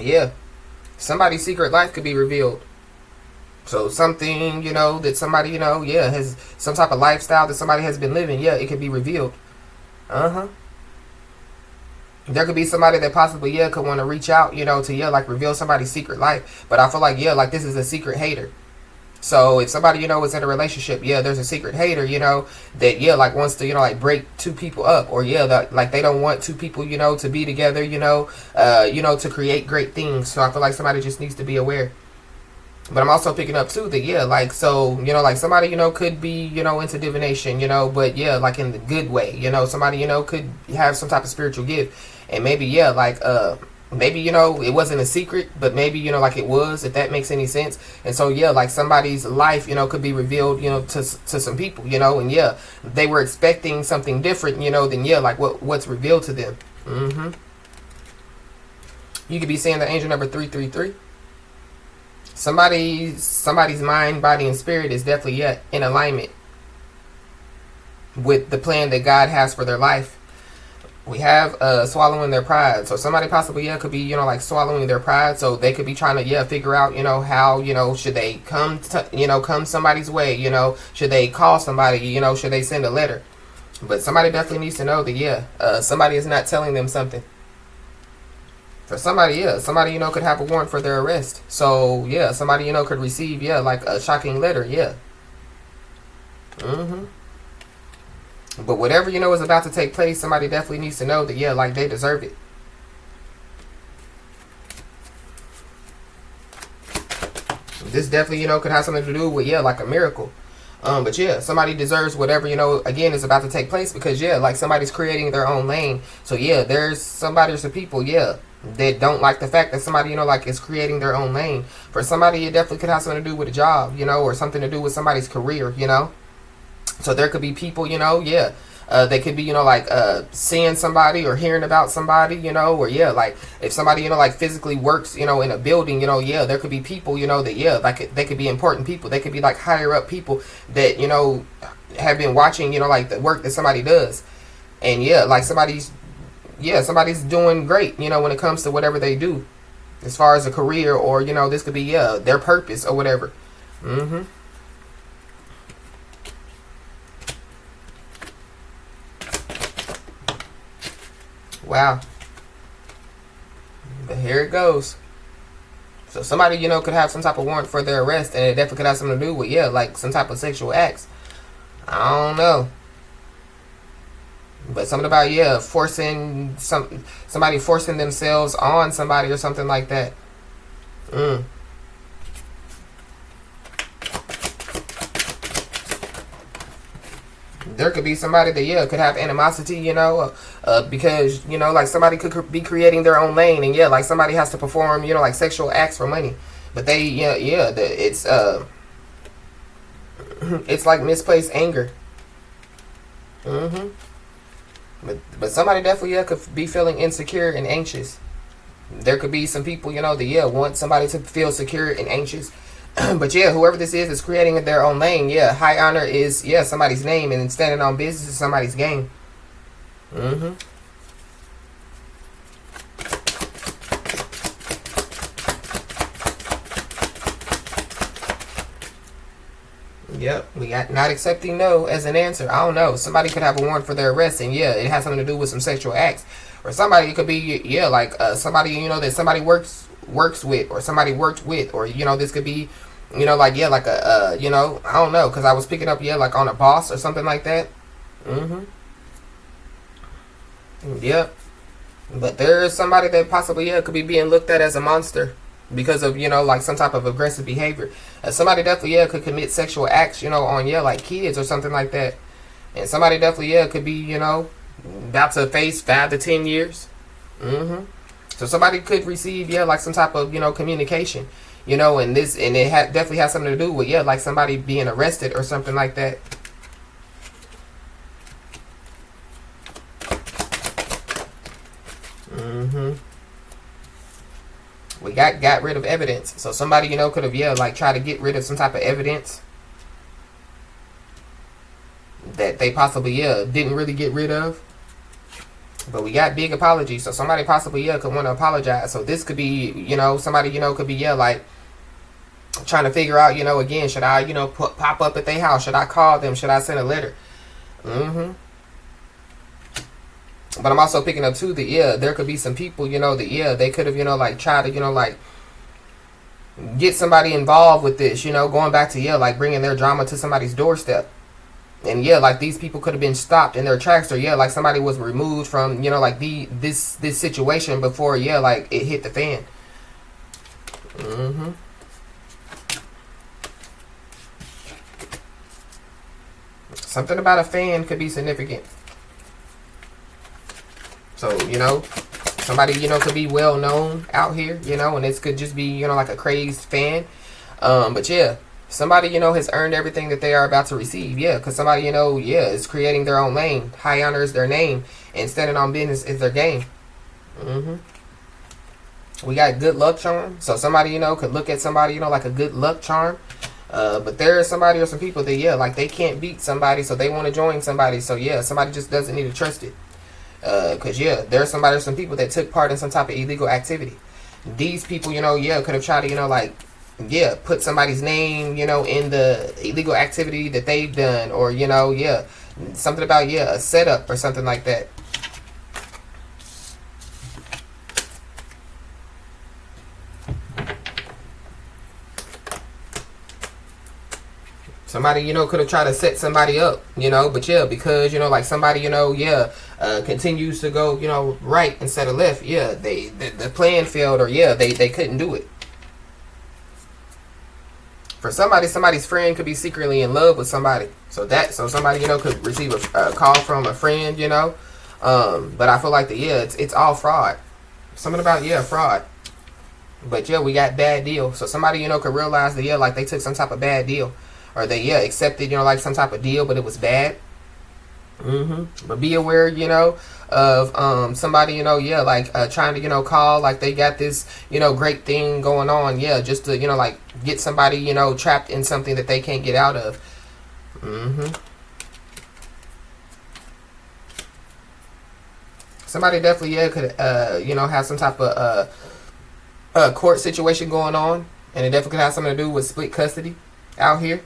Yeah, somebody's secret life could be revealed. So something, you know, that somebody, you know, yeah, has some type of lifestyle that somebody has been living, yeah, it could be revealed. There could be somebody that possibly, yeah, could want to reach out, you know, to, yeah, like reveal somebody's secret life. But I feel like, yeah, like this is a secret hater. So if somebody, you know, is in a relationship, yeah, there's a secret hater, you know, that, yeah, like wants to, you know, like break two people up, or yeah, that, like they don't want two people, you know, to be together, you know, to create great things. So I feel like somebody just needs to be aware. But I'm also picking up too that, yeah, like, so, you know, like somebody, you know, could be, you know, into divination, you know, but yeah, like in the good way, you know, somebody, you know, could have some type of spiritual gift. And maybe, yeah, like, maybe, you know, it wasn't a secret, but maybe, you know, like it was, if that makes any sense. And so, yeah, like somebody's life, you know, could be revealed, you know, to some people, you know, and yeah, they were expecting something different, you know, than, yeah, like what's revealed to them. You could be seeing the angel number 333. Somebody's mind, body, and spirit is definitely, yeah, in alignment with the plan that God has for their life. We have swallowing their pride. So somebody possibly, yeah, could be, you know, like swallowing their pride. So they could be trying to, yeah, figure out, you know, how, you know, should they come somebody's way, you know, should they call somebody, you know, should they send a letter. But somebody definitely needs to know that, yeah, somebody is not telling them something. For somebody, yeah, somebody, you know, could have a warrant for their arrest. So, yeah, somebody, you know, could receive, yeah, like a shocking letter, yeah. But whatever, you know, is about to take place, somebody definitely needs to know that, yeah, like they deserve it. This definitely, you know, could have something to do with, yeah, like a miracle. But yeah, somebody deserves whatever, you know, again, is about to take place, because, yeah, like somebody's creating their own lane. So, yeah, there's somebody or some people, yeah, that don't like the fact that somebody, you know, like is creating their own lane. For somebody, it definitely could have something to do with a job, you know, or something to do with somebody's career, you know. So there could be people, you know, yeah, They could be, you know, like seeing somebody or hearing about somebody, you know, or yeah, like if somebody, you know, like physically works, you know, in a building, you know, yeah, there could be people, you know, that yeah, like they could be important people. They could be like higher up people that, you know, have been watching, you know, like the work that somebody does. And yeah, like somebody's doing great, you know, when it comes to whatever they do, as far as a career, or you know, this could be yeah, their purpose or whatever. Wow. But here it goes. So somebody, you know, could have some type of warrant for their arrest, and it definitely could have something to do with yeah, like some type of sexual acts. I don't know. But something about yeah, somebody forcing themselves on somebody or something like that. There could be somebody that yeah, could have animosity, you know, because you know, like somebody could be creating their own lane, and yeah, like somebody has to perform, you know, like sexual acts for money, but they it's like misplaced anger. But somebody definitely yeah, could be feeling insecure and anxious. There could be some people, you know, that yeah, want somebody to feel secure and anxious. But yeah, whoever this is creating their own lane. Yeah, high honor is yeah, somebody's name, and standing on business is somebody's game. Yep, we got not accepting no as an answer. I don't know. Somebody could have a warrant for their arrest, and yeah, it has something to do with some sexual acts, or somebody it could be yeah, like somebody you know that somebody works with, or somebody worked with, or you know this could be you know like yeah, like a you know I don't know, because I was picking up yeah, like on a boss or something like that. Yep. But there is somebody that possibly yeah, could be being looked at as a monster because of you know like some type of aggressive behavior. Somebody definitely yeah, could commit sexual acts, you know, on yeah, like kids or something like that. And somebody definitely yeah, could be you know about to face 5 to 10 years. So somebody could receive yeah, like some type of you know communication, you know, and it definitely has something to do with yeah, like somebody being arrested or something like that. We got rid of evidence. So somebody, you know, could have, yeah, like try to get rid of some type of evidence that they possibly, yeah, didn't really get rid of. But we got big apologies. So somebody possibly, yeah, could want to apologize. So this could be, you know, somebody, you know, could be, yeah, like trying to figure out, you know, again, should I, you know, pop up at their house? Should I call them? Should I send a letter? But I'm also picking up too that yeah, there could be some people, you know, that yeah, they could have, you know, like try to, you know, like get somebody involved with this, you know, going back to yeah, like bringing their drama to somebody's doorstep. And yeah, like these people could have been stopped in their tracks, or yeah, like somebody was removed from, you know, like this situation before yeah, like it hit the fan. Something about a fan could be significant. So, you know, somebody, you know, could be well known out here, you know, and this could just be, you know, like a crazed fan. But yeah, somebody, you know, has earned everything that they are about to receive. Yeah, because somebody, you know, yeah, is creating their own lane. High honor is their name, and standing on business is their game. We got good luck charm. So somebody, you know, could look at somebody, you know, like a good luck charm. But there is somebody or some people that, yeah, like they can't beat somebody, so they want to join somebody. So yeah, somebody just doesn't need to trust it. Because yeah, there's somebody or some people that took part in some type of illegal activity. These people, you know, yeah, could have tried to, you know, like, yeah, put somebody's name, you know, in the illegal activity that they've done, or, you know, yeah, something about, yeah, a setup or something like that. Somebody, you know, could have tried to set somebody up, you know, but yeah, because, you know, like somebody, you know, yeah, continues to go, you know, right instead of left. Yeah, the plan failed, or yeah, they couldn't do it. For somebody's friend could be secretly in love with somebody. So somebody, you know, could receive a call from a friend, you know. But I feel like yeah, it's all fraud. Something about yeah, fraud. But yeah, we got bad deal. So somebody, you know, could realize that yeah, like they took some type of bad deal. Or they, yeah, accepted, you know, like some type of deal, but it was bad. But be aware, you know, of somebody, you know, yeah, like trying to, you know, call like they got this, you know, great thing going on, yeah, just to, you know, like get somebody, you know, trapped in something that they can't get out of. Somebody definitely, yeah, could you know, have some type of court situation going on, and it definitely could have something to do with split custody out here.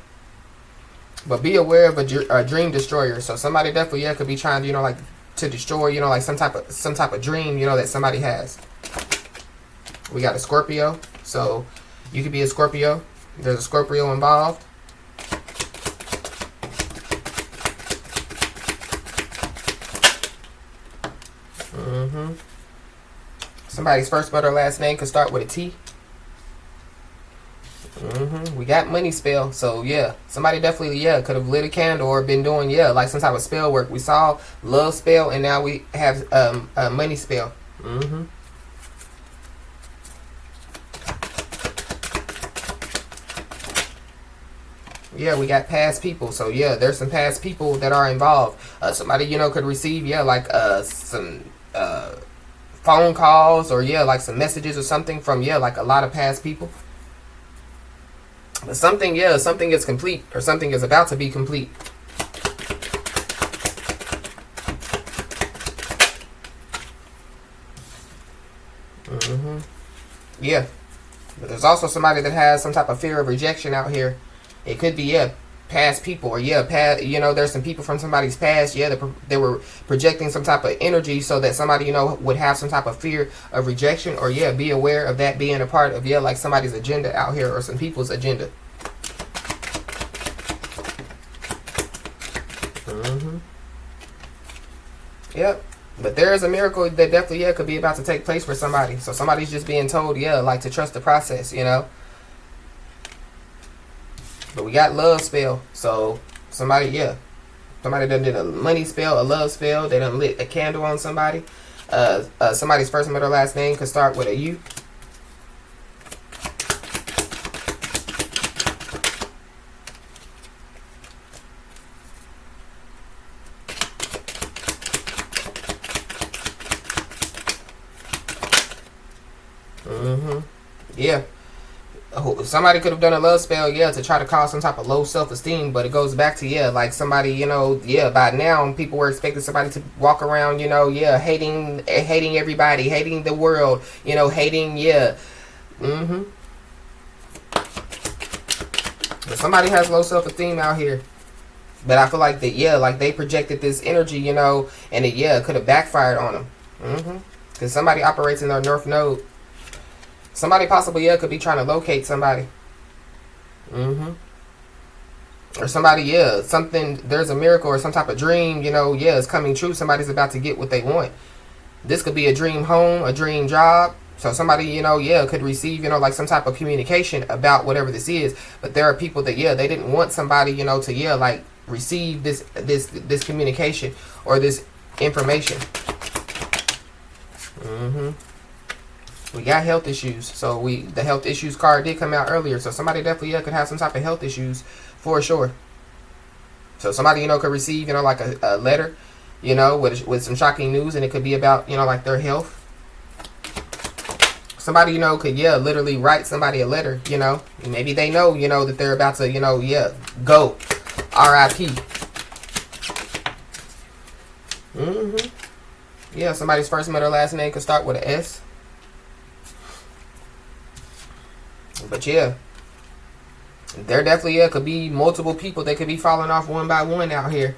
But be aware of a dream destroyer. So somebody definitely, yeah, could be trying to, you know, like to destroy, you know, like some type of dream, you know, that somebody has. We got a Scorpio. So you could be a Scorpio. There's a Scorpio involved. Somebody's first but or last name could start with a T. We got money spell. So yeah, somebody definitely, yeah, could have lit a candle or been doing, yeah, like some type of spell work. We saw love spell, and now we have a money spell. Yeah, we got past people. So yeah, there's some past people that are involved. Somebody, you know, could receive, yeah, like some phone calls, or yeah, like some messages or something from, yeah, like a lot of past people. But something, yeah, something is complete, or something is about to be complete. Yeah. But there's also somebody that has some type of fear of rejection out here. It could be, yeah, past people, or yeah, past, you know, there's some people from somebody's past, yeah, they were projecting some type of energy so that somebody, you know, would have some type of fear of rejection, or yeah, be aware of that being a part of, yeah, like somebody's agenda out here, or some people's agenda. Yep. But there is a miracle that definitely, yeah, could be about to take place for somebody. So somebody's just being told, yeah, like to trust the process, you know. But we got love spell. So somebody, yeah, somebody done did a money spell, a love spell. They done lit a candle on somebody. Somebody's first and middle last name could start with a U. Yeah. Somebody could have done a love spell, yeah, to try to cause some type of low self-esteem, but it goes back to, yeah, like somebody, you know, yeah, by now people were expecting somebody to walk around, you know, yeah, hating everybody, hating the world, you know, hating, yeah. But somebody has low self-esteem out here. But I feel like that, yeah, like they projected this energy, you know, and it, yeah, could have backfired on them. Because somebody operates in their North Node. Somebody possibly, yeah, could be trying to locate somebody. Or somebody, yeah, something, there's a miracle or some type of dream, you know, yeah, it's coming true. Somebody's about to get what they want. This could be a dream home, a dream job. So somebody, you know, yeah, could receive, you know, like some type of communication about whatever this is. But there are people that, yeah, they didn't want somebody, you know, to, yeah, like receive this communication or this information. We got health issues. So the health issues card did come out earlier. So somebody definitely, yeah, could have some type of health issues for sure. So somebody, you know, could receive, you know, like a letter, you know, with some shocking news, and it could be about, you know, like their health. Somebody, you know, could, yeah, literally write somebody a letter, you know. Maybe they know, you know, that they're about to, you know, yeah, go. R.I.P. Yeah, somebody's first, middle, last name could start with an S. But yeah, there definitely, yeah, could be multiple people that could be falling off one by one out here.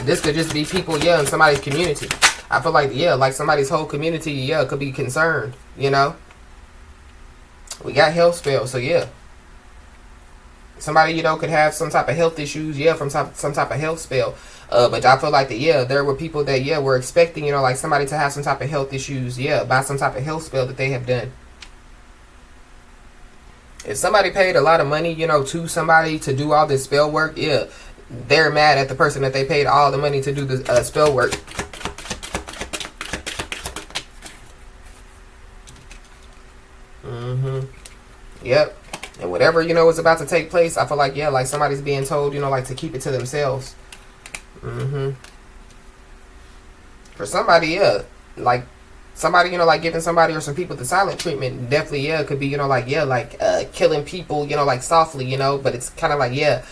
This could just be people, yeah, in somebody's community. I feel like, yeah, like somebody's whole community, yeah, could be concerned, you know. We got health spell, so yeah. Somebody, you know, could have some type of health issues, yeah, from some type of health spell. But I feel like that, yeah, there were people that, yeah, were expecting, you know, like somebody to have some type of health issues, yeah, by some type of health spell that they have done. If somebody paid a lot of money, you know, to somebody to do all this spell work, yeah, they're mad at the person that they paid all the money to do the spell work. Yep. And whatever, you know, is about to take place, I feel like, yeah, like somebody's being told, you know, like to keep it to themselves. For somebody, yeah, like somebody, you know, like giving somebody or some people the silent treatment, definitely, yeah, could be, you know, like, yeah, like killing people, you know, like softly, you know, but it's kind of like, yeah,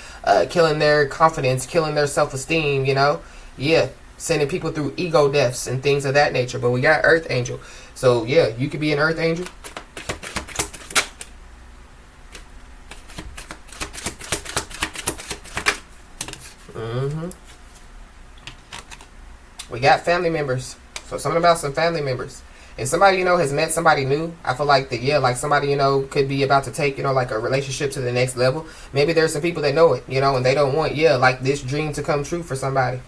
killing their confidence, killing their self-esteem, you know, yeah, sending people through ego deaths and things of that nature. But we got Earth Angel. So, yeah, you could be an Earth Angel. We got family members. So something about some family members. If somebody, you know, has met somebody new, I feel like that, yeah, like somebody, you know, could be about to take, you know, like a relationship to the next level. Maybe there's some people that know it, you know, and they don't want, yeah, like this dream to come true for somebody.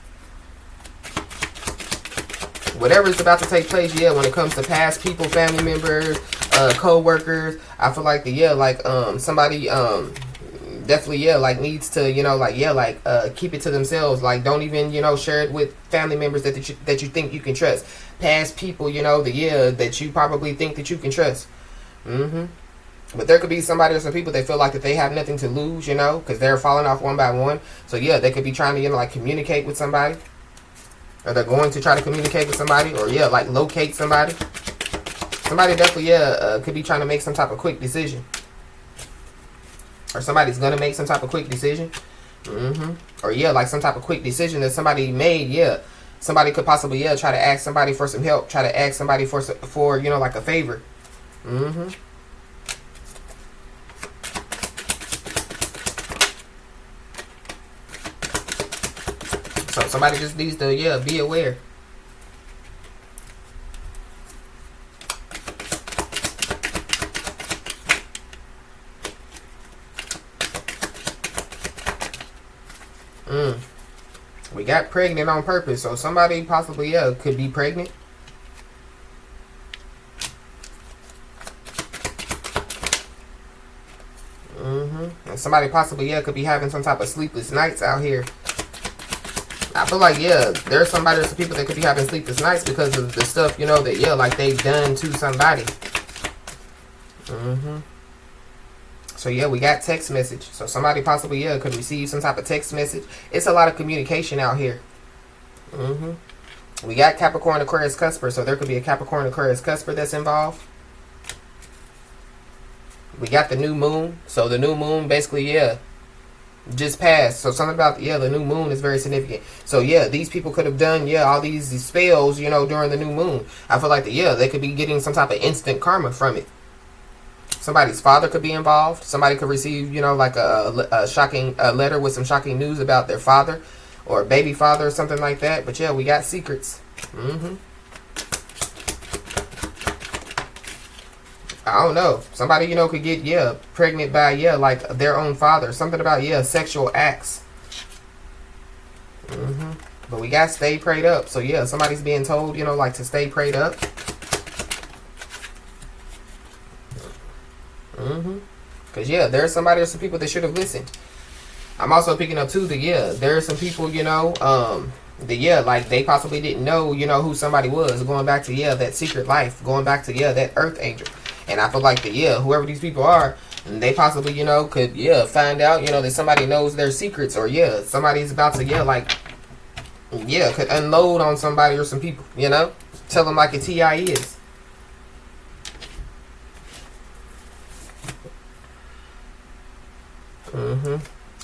Whatever is about to take place, yeah, when it comes to past people, family members, co-workers, I feel like the, yeah, like somebody definitely, yeah, like needs to, you know, like, yeah, like keep it to themselves. Like, don't even, you know, share it with family members that you think you can trust. Past people, you know, that you probably think that you can trust. But there could be somebody or some people that feel like that they have nothing to lose, you know, because they're falling off one by one. So yeah, they could be trying to, you know, like communicate with somebody, or they're going to try to communicate with somebody, or yeah, like locate somebody. Somebody definitely, yeah, could be trying to make some type of quick decision. Or somebody's gonna make some type of quick decision. Or yeah, like some type of quick decision that somebody made, yeah. Somebody could possibly, yeah, try to ask somebody for some help, try to ask somebody for you know, like a favor. So somebody just needs to, yeah, be aware. We got pregnant on purpose. So somebody possibly, yeah, could be pregnant. And somebody possibly, yeah, could be having some type of sleepless nights out here. I feel like, yeah, there's somebody or some people that could be having sleepless nights because of the stuff, you know, that, yeah, like they've done to somebody. So yeah, we got text message. So somebody possibly, yeah, could receive some type of text message. It's a lot of communication out here. We got Capricorn, Aquarius, Cusper. So there could be a Capricorn, Aquarius, Cusper that's involved. We got the new moon. So the new moon basically, yeah, just passed. So something about, yeah, the new moon is very significant. So yeah, these people could have done, yeah, all these spells, you know, during the new moon. I feel like that, yeah, they could be getting some type of instant karma from it. Somebody's father could be involved. Somebody could receive, you know, like a shocking letter with some shocking news about their father or baby father or something like that. But yeah, we got secrets. I don't know. Somebody, you know, could get, yeah, pregnant by, yeah, like their own father. Something about, yeah, sexual acts. But we got stay prayed up. So yeah, somebody's being told, you know, like to stay prayed up. Because yeah, there's somebody or some people that should have listened. I'm also picking up too that, yeah, there are some people, you know, that, yeah, like they possibly didn't know, you know, who somebody was. Going back to, yeah, that secret life. Going back to, yeah, that Earth Angel. And I feel like that, yeah, whoever these people are, they possibly, you know, could, yeah, find out, you know, that somebody knows their secrets. Or yeah, somebody's about to, yeah, like, yeah, could unload on somebody or some people, you know. Tell them like a TI is.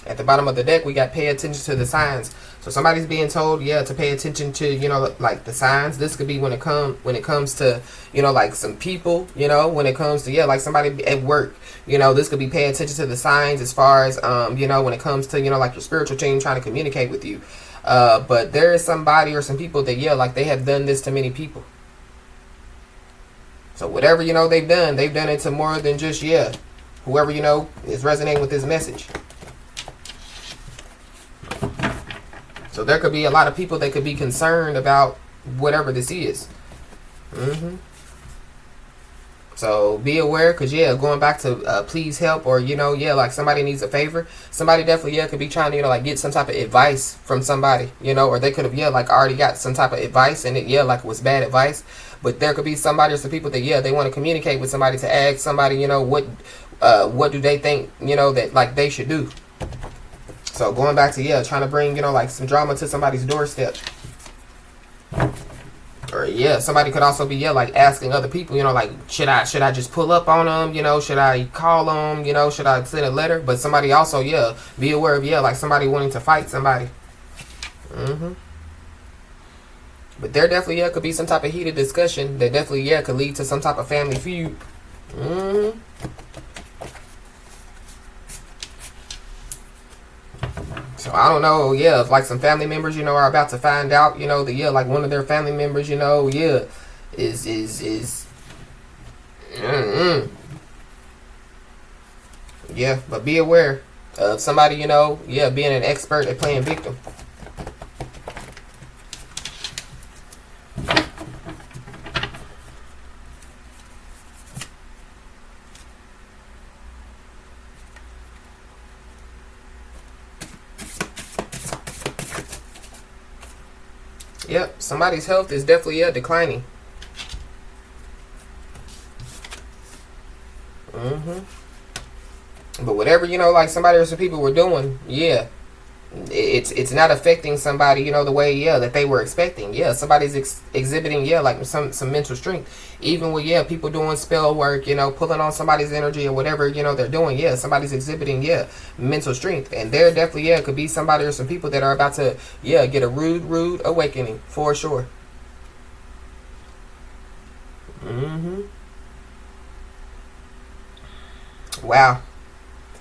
At the bottom of the deck, we got pay attention to the signs. So somebody's being told, yeah, to pay attention to, you know, like the signs. This could be when it comes to, you know, like some people, you know, when it comes to, yeah, like somebody at work, you know, this could be pay attention to the signs as far as, you know, when it comes to, you know, like your spiritual team trying to communicate with you. But there is somebody or some people that, yeah, like they have done this to many people. So whatever, you know, they've done it to more than just, yeah, whoever, you know, is resonating with this message. So there could be a lot of people that could be concerned about whatever this is. So be aware, because, yeah, going back to please help, or, you know, yeah, like somebody needs a favor. Somebody definitely, yeah, could be trying to, you know, like get some type of advice from somebody, you know, or they could have, yeah, like already got some type of advice and it, yeah, like it was bad advice. But there could be somebody or some people that, yeah, they want to communicate with somebody to ask somebody, you know, what, what do they think, you know, that like they should do. So going back to, yeah, trying to bring, you know, like some drama to somebody's doorstep. Or yeah, somebody could also be, yeah, like asking other people, you know, like, should I just pull up on them, you know, should I call them, you know, should I send a letter? But somebody also, yeah, be aware of, yeah, like somebody wanting to fight somebody. But there definitely, yeah, could be some type of heated discussion that definitely, yeah, could lead to some type of family feud. So I don't know, yeah, if like some family members, you know, are about to find out, you know, that, yeah, like one of their family members, you know, yeah, is yeah, but be aware of somebody, you know, yeah, being an expert at playing victim. Yep, somebody's health is definitely, yeah, declining. But whatever, you know, like somebody or some people were doing, yeah, it's not affecting somebody, you know, the way, yeah, that they were expecting. Yeah, somebody's exhibiting, yeah, like some mental strength. Even with, yeah, people doing spell work, you know, pulling on somebody's energy or whatever, you know, they're doing, yeah, somebody's exhibiting, yeah, mental strength. And there definitely, yeah, could be somebody or some people that are about to, yeah, get a rude awakening, for sure. Wow.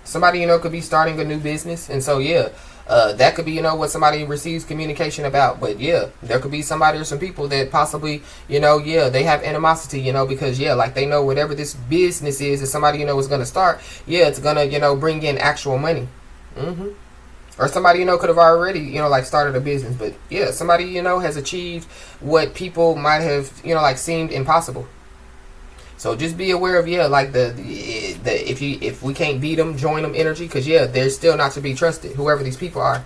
Somebody, you know, could be starting a new business. And so, yeah, that could be, you know, what somebody receives communication about. But, yeah, there could be somebody or some people that possibly, you know, yeah, they have animosity, you know, because, yeah, like they know whatever this business is that somebody, you know, is going to start, yeah, it's going to, you know, bring in actual money. Or somebody, you know, could have already, you know, like started a business. But, yeah, somebody, you know, has achieved what people might have, you know, like seemed impossible. So just be aware of, yeah, like the if we can't beat them, join them energy, because, yeah, they're still not to be trusted, whoever these people are.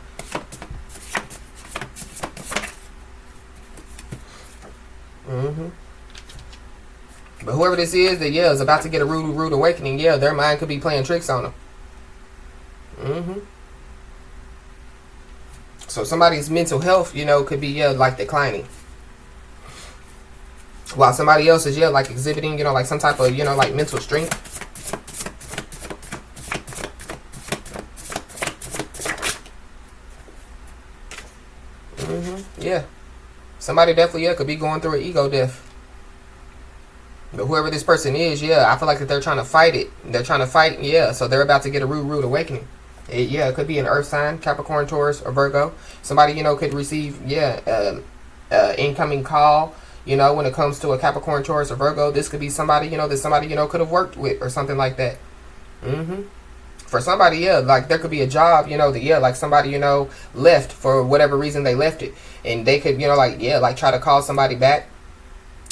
But whoever this is that, yeah, is about to get a rude awakening, yeah, their mind could be playing tricks on them. So somebody's mental health, you know, could be, yeah, like declining. While somebody else is, yeah, like exhibiting, you know, like some type of, you know, like mental strength. Yeah. Somebody definitely, yeah, could be going through an ego death. But whoever this person is, yeah, I feel like that they're trying to fight it. They're trying to fight, yeah, so they're about to get a rude awakening. Yeah, it could be an earth sign, Capricorn, Taurus, or Virgo. Somebody, you know, could receive, yeah, incoming call. You know, when it comes to a Capricorn, Taurus, or Virgo, this could be somebody, you know, that somebody, you know, could have worked with or something like that. For somebody, yeah, like there could be a job, you know, that, yeah, like somebody, you know, left for whatever reason they left it. And they could, you know, like, yeah, like try to call somebody back,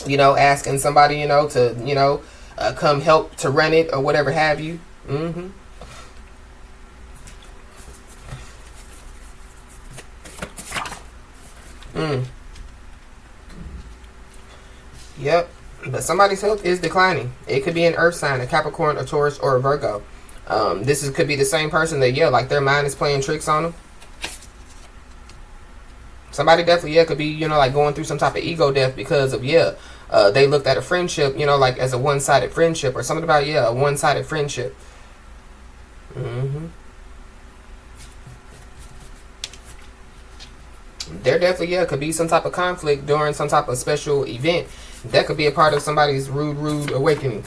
you know, asking somebody, you know, to, you know, come help to run it or whatever have you. Yep. But somebody's health is declining. It could be an earth sign, a Capricorn, a Taurus, or a Virgo. Could be the same person that, yeah, like their mind is playing tricks on them. Somebody definitely, yeah, could be, you know, like going through some type of ego death because of, yeah, they looked at a friendship, you know, like as a one-sided friendship or something about, yeah, a one-sided friendship. There definitely, yeah, could be some type of conflict during some type of special event. That could be a part of somebody's rude awakening.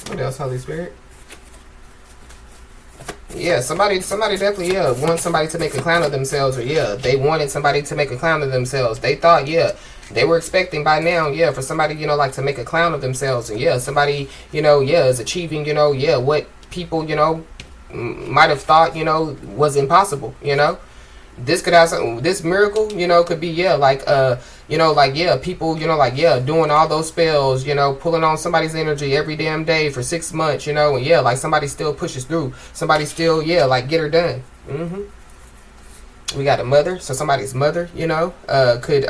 What else, Holy Spirit? Yeah, somebody definitely, yeah, wants somebody to make a clown of themselves, or, yeah, they wanted somebody to make a clown of themselves. They thought, yeah, they were expecting by now, yeah, for somebody, you know, like to make a clown of themselves. And, yeah, somebody, you know, yeah, is achieving, you know, yeah, what people, you know, might have thought, you know, was impossible, you know. This could have some, this miracle, you know, could be, yeah, like, you know, like, yeah, people, you know, like, yeah, doing all those spells, you know, pulling on somebody's energy every damn day for 6 months, you know, and yeah, like somebody still pushes through. Somebody still, yeah, like get her done. We got a mother, so somebody's mother, you know, could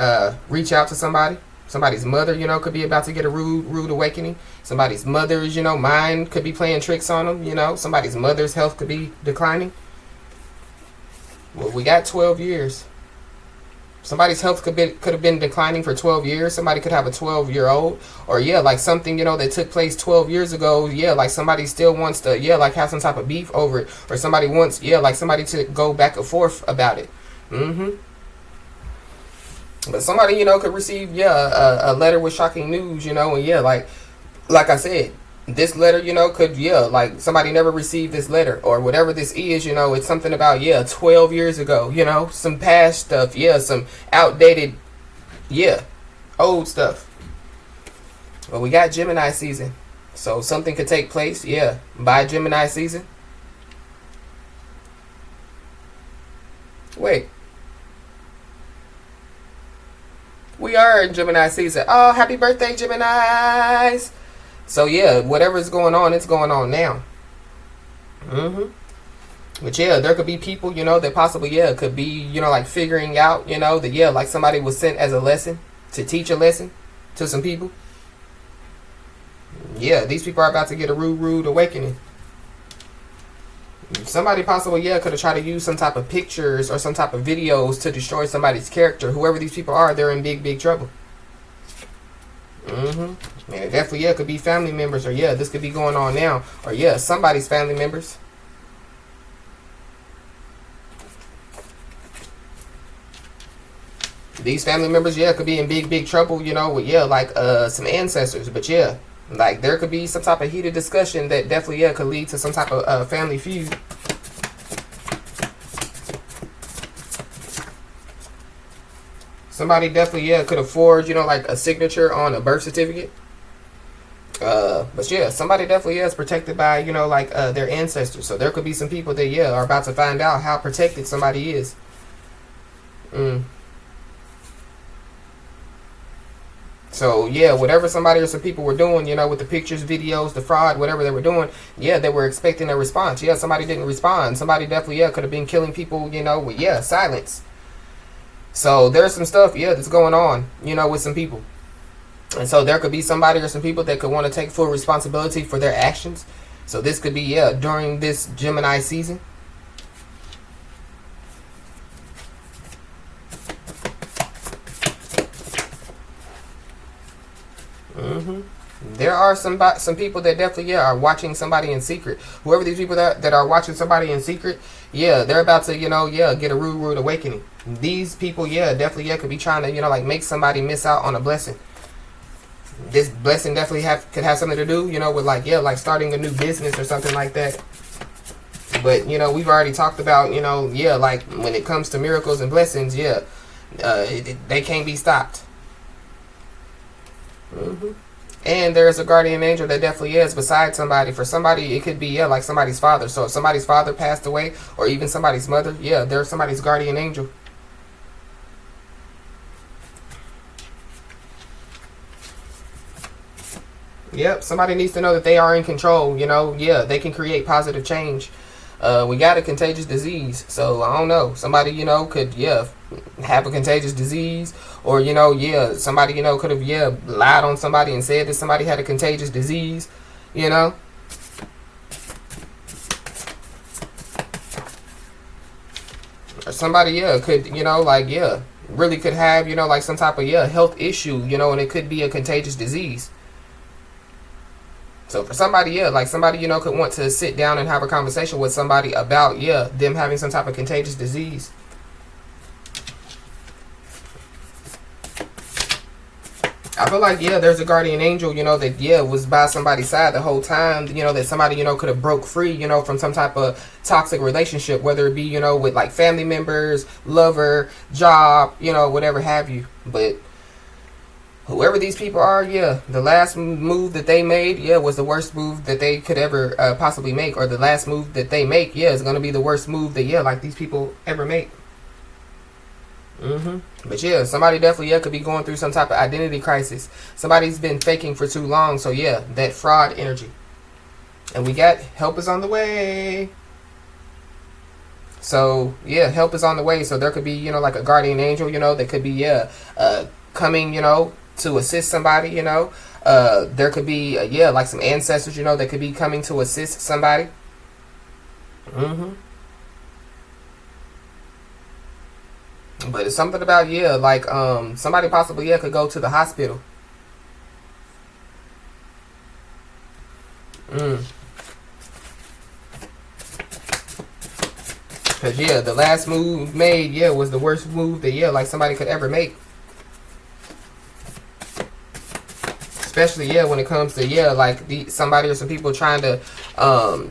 reach out to somebody. Somebody's mother, you know, could be about to get a rude awakening. Somebody's mother's, you know, mind could be playing tricks on them, you know. Somebody's mother's health could be declining. Well, we got 12 years. Somebody's health could have been declining for 12 years. Somebody could have a 12-year-old. Or, yeah, like something, you know, that took place 12 years ago. Yeah, like somebody still wants to, yeah, like have some type of beef over it. Or somebody wants, yeah, like somebody to go back and forth about it. But somebody, you know, could receive, yeah, a letter with shocking news, you know, and yeah, like I said, this letter, you know, could, yeah, like somebody never received this letter or whatever this is, you know, it's something about, yeah, 12 years ago, you know, some past stuff, yeah, some outdated, yeah, old stuff. Well, we got Gemini season, so something could take place, yeah, by Gemini season. Wait. We are in Gemini season. Oh, happy birthday, Geminis. So, yeah, whatever's going on, it's going on now. But, yeah, there could be people, you know, that possibly, yeah, could be, you know, like figuring out, you know, that, yeah, like somebody was sent as a lesson, to teach a lesson to some people. Yeah, these people are about to get a rude awakening. Somebody possibly, yeah, could have tried to use some type of pictures or some type of videos to destroy somebody's character. Whoever these people are, they're in big trouble. And it definitely, yeah, could be family members, or yeah, this could be going on now, or yeah, somebody's family members. These family members, yeah, could be in big trouble, you know, with, yeah, like some ancestors. But yeah, like there could be some type of heated discussion that definitely, yeah, could lead to some type of family feud. Somebody definitely, yeah, could afford, you know, like a signature on a birth certificate. But yeah, somebody definitely, yeah, is protected by, you know, like their ancestors. So there could be some people that, yeah, are about to find out how protected somebody is. So, yeah, whatever somebody or some people were doing, you know, with the pictures, videos, the fraud, whatever they were doing, yeah, they were expecting a response. Yeah, somebody didn't respond. Somebody definitely, yeah, could have been killing people, you know, with, yeah, silence. So, there's some stuff, yeah, that's going on, you know, with some people. And so, there could be somebody or some people that could want to take full responsibility for their actions. So, this could be, yeah, during this Gemini season. There are some people that definitely, yeah, are watching somebody in secret. Whoever these people that are watching somebody in secret, yeah, they're about to, you know, yeah, get a rude awakening. These people, yeah, definitely, yeah, could be trying to, you know, like make somebody miss out on a blessing. This blessing definitely could have something to do, you know, with like, yeah, like starting a new business or something like that. But, you know, we've already talked about, you know, yeah, like when it comes to miracles and blessings, yeah, they can't be stopped. And there's a guardian angel that definitely is beside somebody. For somebody, it could be, yeah, like somebody's father. So if somebody's father passed away, or even somebody's mother, yeah, there's somebody's guardian angel. Yep, somebody needs to know that they are in control, you know. Yeah, they can create positive change. We got a contagious disease, so I don't know. Somebody, you know, could, yeah, have a contagious disease, or, you know, yeah, somebody, you know, could have, yeah, lied on somebody and said that somebody had a contagious disease, you know. Or somebody, yeah, could, you know, like, yeah, really could have, you know, like some type of, yeah, health issue, you know, and it could be a contagious disease. So for somebody, yeah, like somebody, you know, could want to sit down and have a conversation with somebody about, yeah, them having some type of contagious disease. I feel like, yeah, there's a guardian angel, you know, that, yeah, was by somebody's side the whole time, you know, that somebody, you know, could have broke free, you know, from some type of toxic relationship, whether it be, you know, with like family members, lover, job, you know, whatever have you. But whoever these people are, yeah, the last move that they made, yeah, was the worst move that they could ever possibly make. Or the last move that they make, yeah, is going to be the worst move that, yeah, like these people ever make. But yeah, somebody definitely, yeah, could be going through some type of identity crisis. Somebody's been faking for too long. So yeah, that fraud energy. And we got help is on the way. So yeah, help is on the way. So there could be, you know, like a guardian angel, you know, that could be, yeah, coming, you know, to assist somebody, you know. There could be, yeah, like some ancestors, you know, that could be coming to assist somebody. But it's something about, yeah, like somebody possibly, yeah, could go to the hospital. Because, yeah, the last move made, yeah, was the worst move that, yeah, like somebody could ever make. Especially, yeah, when it comes to, yeah, like somebody or some people trying to,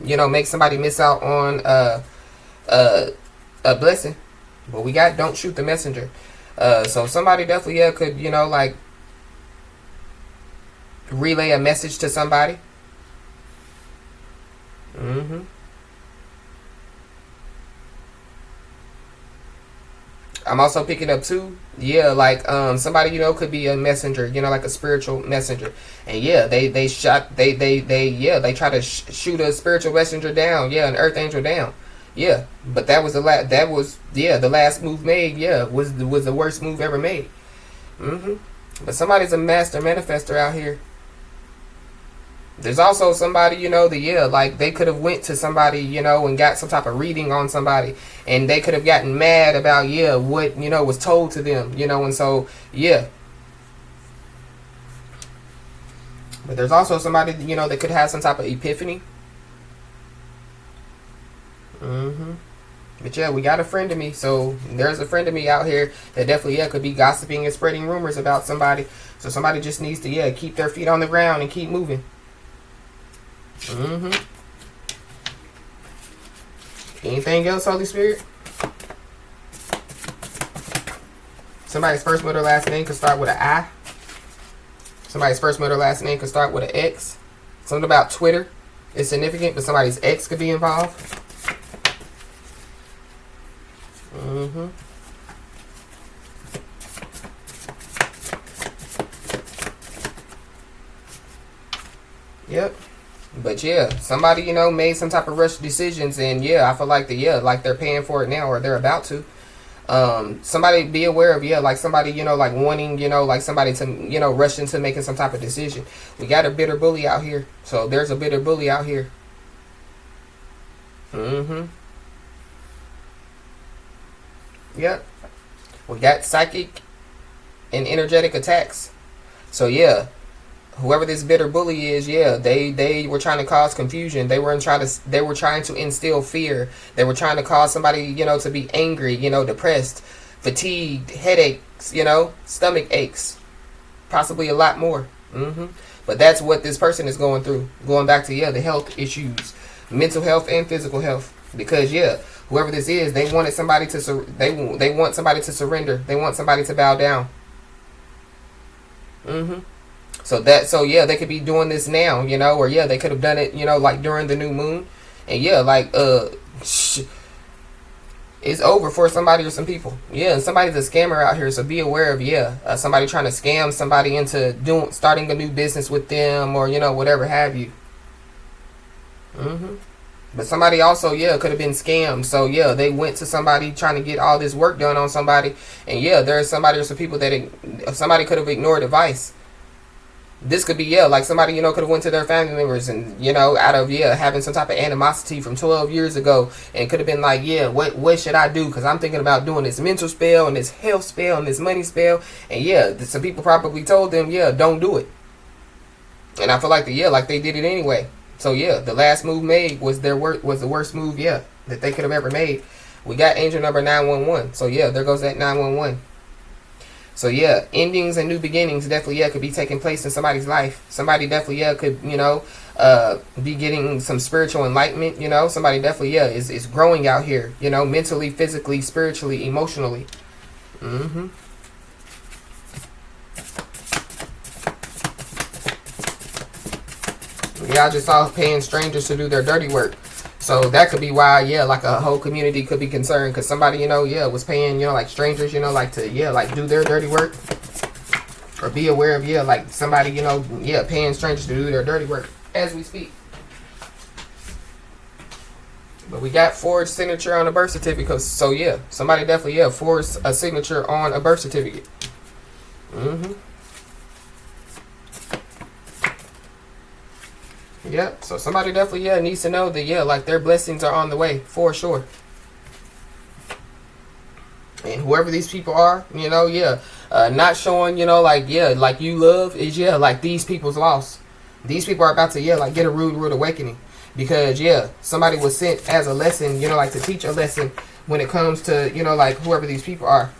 you know, make somebody miss out on a blessing. But we got don't shoot the messenger. So somebody definitely, yeah, could, you know, like relay a message to somebody. I'm also picking up too, yeah, like somebody, you know, could be a messenger, you know, like a spiritual messenger, and yeah, they yeah, they try to shoot a spiritual messenger down, yeah, an earth angel down, yeah, but that was the the last move made, yeah, was the worst move ever made. But somebody's a master manifester out here. There's also somebody, you know, that, yeah, like they could have went to somebody, you know, and got some type of reading on somebody, and they could have gotten mad about, yeah, what, you know, was told to them, you know, and so, yeah. But there's also somebody, you know, that could have some type of epiphany. But yeah, we got a friend of me, so there's a friend of me out here that definitely, yeah, could be gossiping and spreading rumors about somebody. So somebody just needs to, yeah, keep their feet on the ground and keep moving. Anything else, Holy Spirit? Somebody's first, middle, last name could start with an I. Somebody's first, middle, last name could start with an X. Something about Twitter is significant, but somebody's ex could be involved. Yep. But yeah, somebody, you know, made some type of rush decisions, and yeah, I feel like like they're paying for it now, or they're about to. Somebody be aware of, yeah, like somebody, you know, like wanting, you know, like somebody to, you know, rush into making some type of decision. We got a bitter bully out here. So there's a bitter bully out here. Yep. We got psychic and energetic attacks. So yeah, whoever this bitter bully is, yeah, they were trying to cause confusion. They were trying to instill fear. They were trying to cause somebody, you know, to be angry, you know, depressed, fatigued, headaches, you know, stomach aches, possibly a lot more. But that's what this person is going through. Going back to, yeah, the health issues, mental health and physical health. Because yeah, whoever this is, they wanted somebody to they want somebody to surrender. They want somebody to bow down. So yeah, they could be doing this now, you know, or yeah, they could have done it, you know, like during the new moon, and yeah, like it's over for somebody or some people. Yeah, and somebody's a scammer out here, so be aware of, yeah, somebody trying to scam somebody into starting a new business with them, or, you know, whatever have you. But somebody also, yeah, could have been scammed. So yeah, they went to somebody trying to get all this work done on somebody, and yeah, there's somebody or some people that somebody could have ignored advice. This could be, yeah, like somebody, you know, could have went to their family members and, you know, out of, yeah, having some type of animosity from 12 years ago, and could have been like, yeah, what should I do? Because I'm thinking about doing this mental spell and this health spell and this money spell. And yeah, some people probably told them, yeah, don't do it. And I feel like, yeah, like they did it anyway. So yeah, the last move made was the worst move, yeah, that they could have ever made. We got angel number 911. So yeah, there goes that 911. So yeah, endings and new beginnings definitely, yeah, could be taking place in somebody's life. Somebody definitely, yeah, could, you know, be getting some spiritual enlightenment, you know. Somebody definitely, yeah, is growing out here, you know, mentally, physically, spiritually, emotionally. Y'all just all paying strangers to do their dirty work. So that could be why, yeah, like a whole community could be concerned because somebody, you know, yeah, was paying, you know, like strangers, you know, like to, yeah, like do their dirty work. Or be aware of, yeah, like somebody, you know, yeah, paying strangers to do their dirty work as we speak. But we got forged signature on a birth certificate. So, yeah, somebody definitely, yeah, forged a signature on a birth certificate. Yep, so somebody definitely, yeah, needs to know that, yeah, like their blessings are on the way, for sure. And whoever these people are, you know, yeah, not showing, you know, like, yeah, like you love is, yeah, like these people's loss. These people are about to, yeah, like get a rude awakening. Because, yeah, somebody was sent as a lesson, you know, like to teach a lesson when it comes to, you know, like whoever these people are.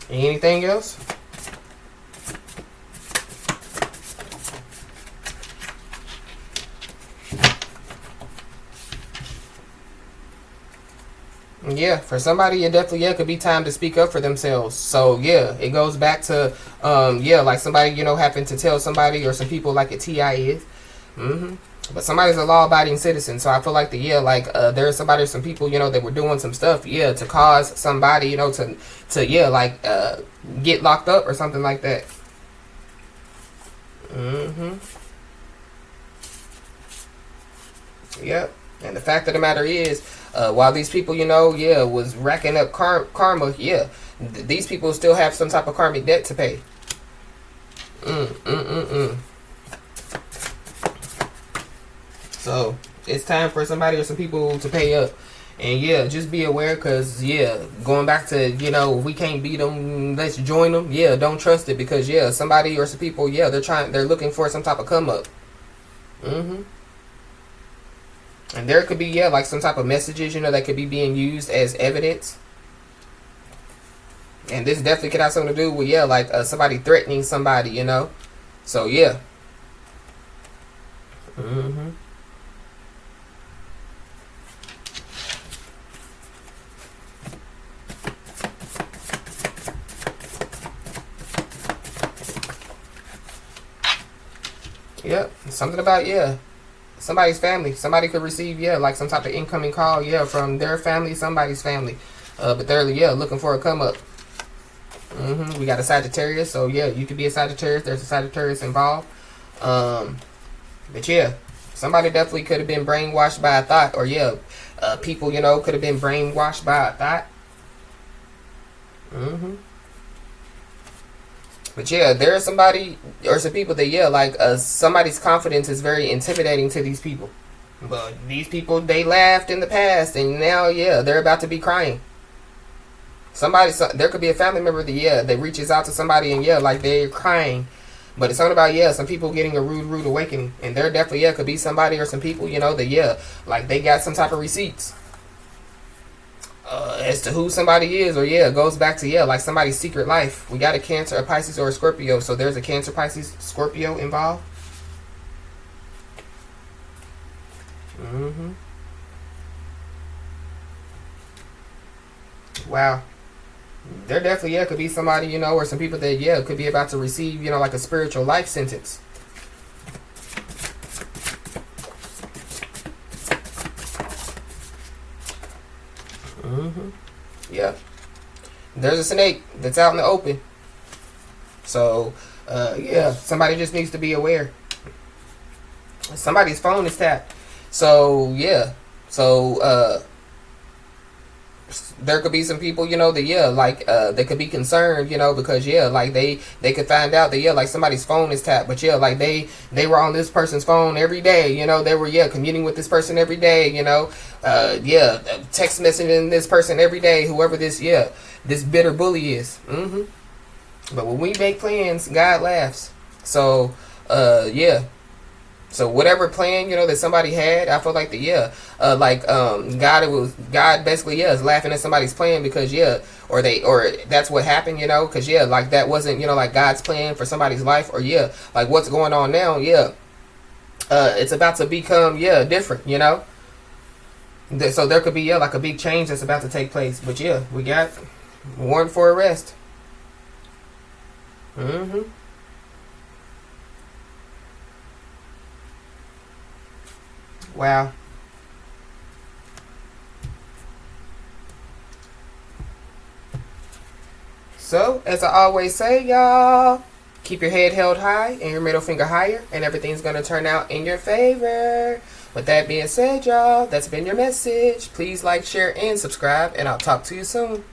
Anything else? Yeah, for somebody, it definitely, yeah, could be time to speak up for themselves. So, yeah, it goes back to, yeah, like somebody, you know, having to tell somebody or some people like a TI is. But somebody's a law-abiding citizen. So I feel like, yeah, like there's somebody or some people, you know, that were doing some stuff, yeah, to cause somebody, you know, to yeah, like get locked up or something like that. Yep. And the fact of the matter is, while these people, you know, yeah, was racking up karma, yeah, these people still have some type of karmic debt to pay. So it's time for somebody or some people to pay up. And yeah, just be aware because, yeah, going back to, you know, we can't beat them, let's join them. Yeah, don't trust it because, yeah, somebody or some people, yeah, they're looking for some type of come up. And there could be, yeah, like some type of messages, you know, that could be being used as evidence. And this definitely could have something to do with, yeah, like somebody threatening somebody, you know. So, yeah. Yep. Something about, yeah, somebody's family. Somebody could receive, yeah, like some type of incoming call, yeah, from their family, somebody's family. But they're, yeah, looking for a come up. We got a Sagittarius, so yeah, you could be a Sagittarius. There's a Sagittarius involved. But yeah, somebody definitely could have been brainwashed by a thought, or yeah, people, you know, could have been brainwashed by a thought. But yeah, there's somebody or some people that, yeah, like somebody's confidence is very intimidating to these people. But these people, they laughed in the past, and now, yeah, they're about to be crying. There could be a family member that, yeah, that reaches out to somebody and, yeah, like they're crying. But it's something about, yeah, some people getting a rude awakening. And there definitely, yeah, could be somebody or some people, you know, that, yeah, like they got some type of receipts. As to who somebody is, or yeah, it goes back to, yeah, like somebody's secret life. We got a Cancer, a Pisces, or a Scorpio. So there's a Cancer, Pisces, Scorpio involved. Wow. There definitely, yeah, could be somebody, you know, or some people that, yeah, could be about to receive, you know, like a spiritual life sentence. Yeah. There's a snake that's out in the open. So, yeah, somebody just needs to be aware. Somebody's phone is tapped. So, yeah. So, there could be some people, you know, that, yeah, like, they could be concerned, you know, because, yeah, like, they could find out that, yeah, like, somebody's phone is tapped, but, yeah, like, they were on this person's phone every day, you know, they were, yeah, communing with this person every day, you know, yeah, text messaging this person every day, whoever this, yeah, this bitter bully is. But when we make plans, God laughs. So, yeah. So whatever plan, you know, that somebody had, I feel like God basically, yeah, is laughing at somebody's plan because, yeah, or that's what happened, you know, because, yeah, like that wasn't, you know, like God's plan for somebody's life, or yeah, like what's going on now, yeah, it's about to become, yeah, different, you know. So there could be, yeah, like a big change that's about to take place. But yeah, we got warrant for arrest. Wow. So, as I always say, y'all, keep your head held high and your middle finger higher, and everything's going to turn out in your favor. With that being said, y'all, that's been your message. Please like, share, and subscribe, and I'll talk to you soon.